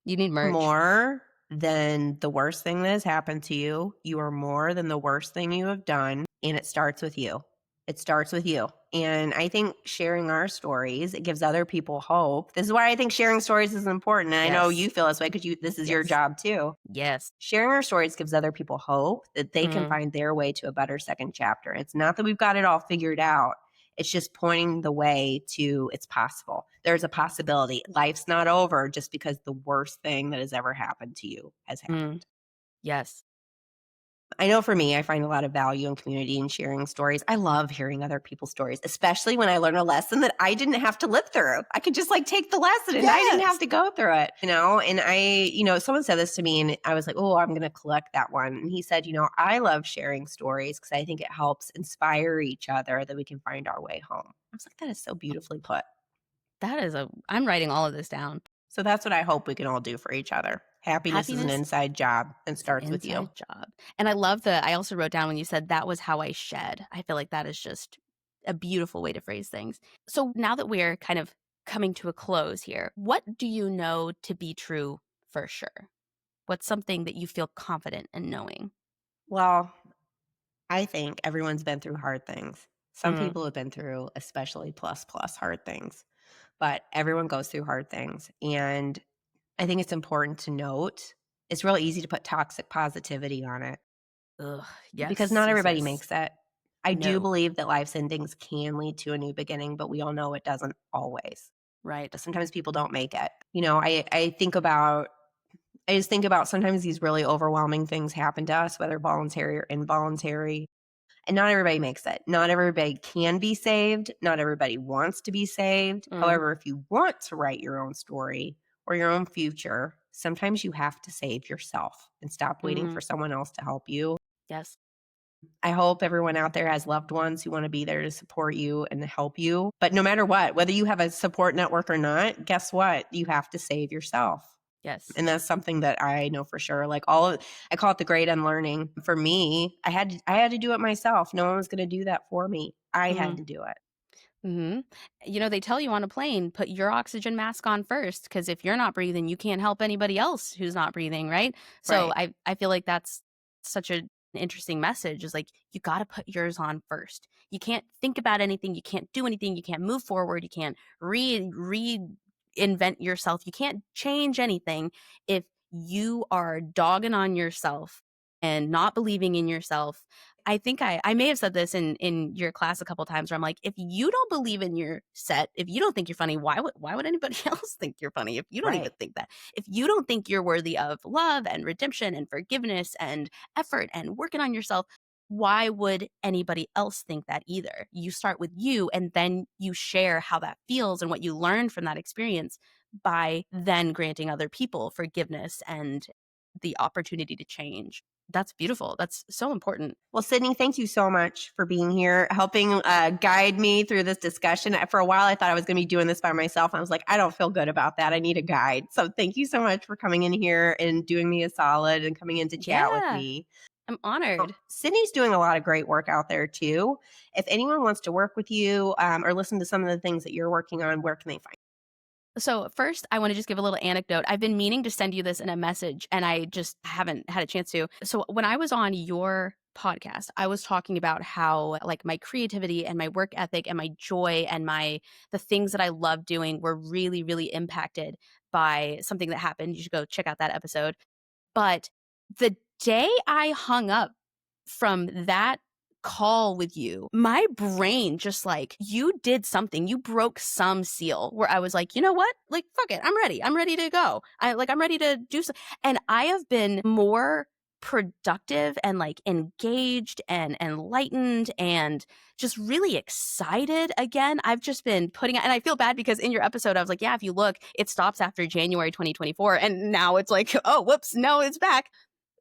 You need merch. More than the worst thing that has happened to you. You are more than the worst thing you have done. And it starts with you. It starts with you. And I think sharing our stories, it gives other people hope. This is why I think sharing stories is important. And I know you feel this way because this is your job too. Yes. Sharing our stories gives other people hope that they can find their way to a better second chapter. It's not that we've got it all figured out. It's just pointing the way to it's possible. There's a possibility. Life's not over just because the worst thing that has ever happened to you has happened. Yes. I know for me, I find a lot of value in community and sharing stories. I love hearing other people's stories, especially when I learn a lesson that I didn't have to live through. I could just take the lesson and I didn't have to go through it, And someone said this to me and I was like, oh, I'm going to collect that one. And he said, I love sharing stories because I think it helps inspire each other that we can find our way home. I was like, that is so beautifully put. I'm writing all of this down. So that's what I hope we can all do for each other. Happiness is an inside job and starts with you. Job. And I love I also wrote down when you said that was how I shed. I feel like that is just a beautiful way to phrase things. So now that we're kind of coming to a close here, what do you know to be true for sure? What's something that you feel confident in knowing? Well, I think everyone's been through hard things. Some people have been through especially plus hard things, but everyone goes through hard things. And I think it's important to note it's real easy to put toxic positivity on it. Yes. Because not everybody makes it. I do believe that life's endings can lead to a new beginning, but we all know it doesn't always. Right. Sometimes people don't make it. I just think about sometimes these really overwhelming things happen to us, whether voluntary or involuntary. And not everybody makes it. Not everybody can be saved. Not everybody wants to be saved. However, if you want to write your own story or your own future, sometimes you have to save yourself and stop waiting for someone else to help you. Yes. I hope everyone out there has loved ones who want to be there to support you and help you. But no matter what, whether you have a support network or not, guess what? You have to save yourself. Yes. And that's something that I know for sure. I call it the Great Unlearning. For me, I had to do it myself. No one was going to do that for me. I had to do it. They tell you on a plane, put your oxygen mask on first, because if you're not breathing, you can't help anybody else who's not breathing, right? So I feel like that's such an interesting message, is you got to put yours on first. You can't think about anything. You can't do anything. You can't move forward. You can't reinvent yourself. You can't change anything if you are dogging on yourself and not believing in yourself. I think I may have said this in your class a couple of times, where I'm like, if you don't believe in your set, if you don't think you're funny, why would anybody else think you're funny if you don't even think that? If you don't think you're worthy of love and redemption and forgiveness and effort and working on yourself, why would anybody else think that either? You start with you, and then you share how that feels and what you learned from that experience by then granting other people forgiveness and the opportunity to change. That's beautiful. That's so important. Well, Sydney, thank you so much for being here, helping guide me through this discussion. For a while, I thought I was going to be doing this by myself. I was like, I don't feel good about that. I need a guide. So thank you so much for coming in here and doing me a solid and coming in to chat with me. I'm honored. Sydney's doing a lot of great work out there too. If anyone wants to work with you or listen to some of the things that you're working on, where can they find you? So first, I want to just give a little anecdote. I've been meaning to send you this in a message, and I just haven't had a chance to. So when I was on your podcast, I was talking about how my creativity and my work ethic and my joy and the things that I love doing were really, really impacted by something that happened. You should go check out that episode. But the day I hung up from that call with you, my brain just like, you did something. You broke some seal where I was like, you know what? Like, fuck it. I'm ready. I'm ready to go. I'm ready to do so. And I have been more productive and like engaged and enlightened and just really excited again. I've just been and I feel bad because in your episode, I was like, yeah, if you look, it stops after January 2024. And now it's like, oh, whoops, no, it's back.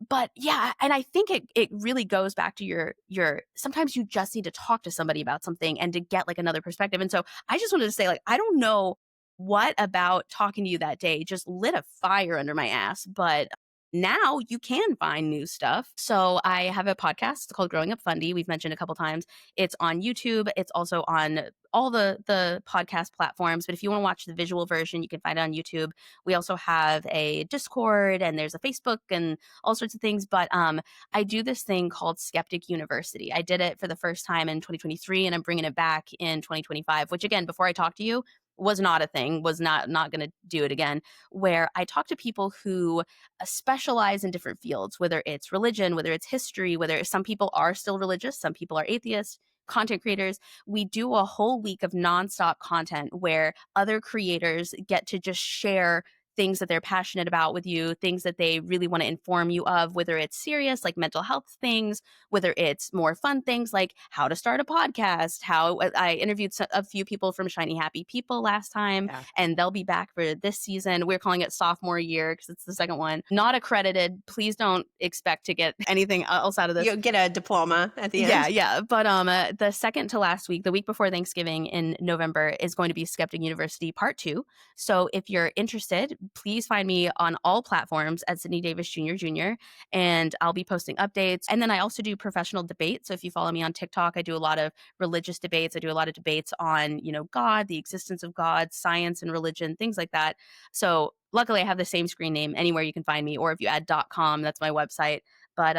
But yeah, and I think it really goes back to your sometimes you just need to talk to somebody about something and to get like another perspective. And so I just wanted to say, like, I don't know what about talking to you that day just lit a fire under my ass, but now you can find new stuff. So I have a podcast. It's called Growing Up Fundy. We've mentioned a couple times. It's on YouTube. It's also on all the podcast platforms. But if you want to watch the visual version, you can find it on YouTube. We also have a Discord and there's a Facebook and all sorts of things. But I do this thing called Skeptic University. I did it for the first time in 2023 and I'm bringing it back in 2025, which again, before I talk to you, was not a thing, was not going to do it again, where I talk to people who specialize in different fields, whether it's religion, whether it's history, whether some people are still religious, some people are atheists, content creators. We do a whole week of nonstop content where other creators get to just share things that they're passionate about with you, things that they really want to inform you of, whether it's serious, like mental health things, whether it's more fun things like how to start a podcast, how I interviewed a few people from Shiny Happy People last time, and they'll be back for this season. We're calling it sophomore year because it's the second one. Not accredited. Please don't expect to get anything else out of this. You'll get a diploma at the end. Yeah. But the second to last week, the week before Thanksgiving in November, is going to be Skeptic University Part 2. So if you're interested, please find me on all platforms at Sydney Davis Jr., and I'll be posting updates. And then I also do professional debates. So if you follow me on TikTok, I do a lot of religious debates. I do a lot of debates on, God, the existence of God, science and religion, things like that. So luckily I have the same screen name anywhere you can find me, or if you add .com, that's my website. But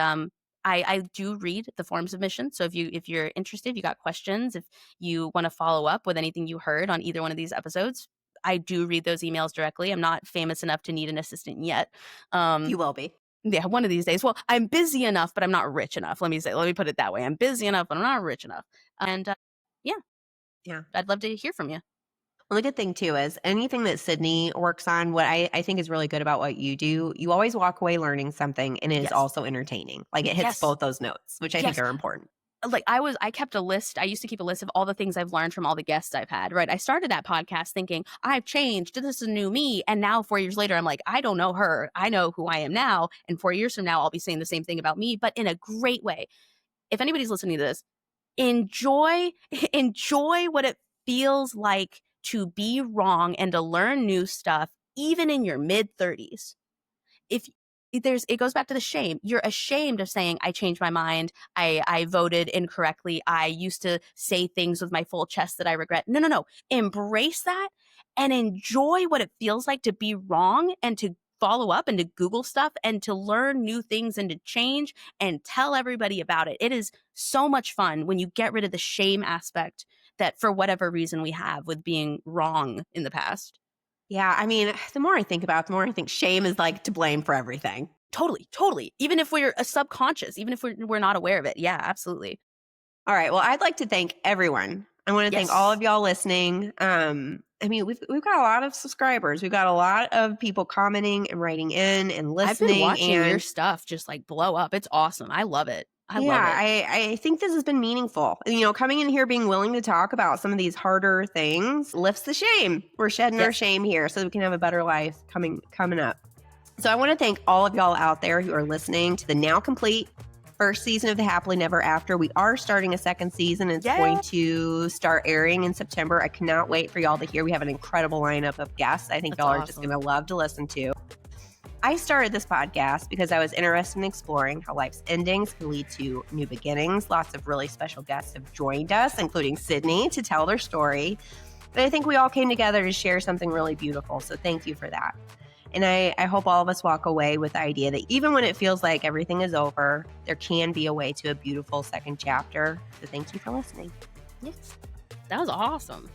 I do read the form submission. So if you're interested, if you got questions, if you want to follow up with anything you heard on either one of these episodes, I do read those emails directly. I'm not famous enough to need an assistant yet. You will be. Yeah, one of these days. Well, I'm busy enough, but I'm not rich enough. Let me put it that way. I'm busy enough, but I'm not rich enough. And yeah, I'd love to hear from you. Well, the good thing too is anything that Sydney works on, what I think is really good about what you do, you always walk away learning something, and it is also entertaining. Like it hits both those notes, which I think are important. Like I kept a list. I used to keep a list of all the things I've learned from all the guests I've had, right? I started that podcast thinking I've changed. This is a new me. And now 4 years later, I'm like, I don't know her. I know who I am now. And 4 years from now, I'll be saying the same thing about me, but in a great way. If anybody's listening to this, enjoy what it feels like to be wrong and to learn new stuff, even in your mid-30s. It goes back to the shame. You're ashamed of saying, I changed my mind. I voted incorrectly. I used to say things with my full chest that I regret. No. Embrace that and enjoy what it feels like to be wrong and to follow up and to Google stuff and to learn new things and to change and tell everybody about it. It is so much fun when you get rid of the shame aspect that for whatever reason we have with being wrong in the past. Yeah, I mean, the more I think about it, the more I think shame is like to blame for everything. Totally. Even if we're subconscious, even if we're not aware of it. Yeah, absolutely. All right. Well, I'd like to thank everyone. I want to thank all of y'all listening. I mean, we've got a lot of subscribers. We've got a lot of people commenting and writing in and listening. I've been watching your stuff just like blow up. It's awesome. I love it. I love it. I think this has been meaningful. Coming in here, being willing to talk about some of these harder things lifts the shame. We're shedding our shame here so that we can have a better life coming up. So I want to thank all of y'all out there who are listening to the now complete first season of The Happily Never After. We are starting a second season. It's going to start airing in September. I cannot wait for y'all to hear. We have an incredible lineup of guests I think y'all are just going to love to listen to. I started this podcast because I was interested in exploring how life's endings can lead to new beginnings. Lots of really special guests have joined us, including Sydney, to tell their story. But I think we all came together to share something really beautiful. So thank you for that. And I hope all of us walk away with the idea that even when it feels like everything is over, there can be a way to a beautiful second chapter. So thank you for listening. Yes, that was awesome.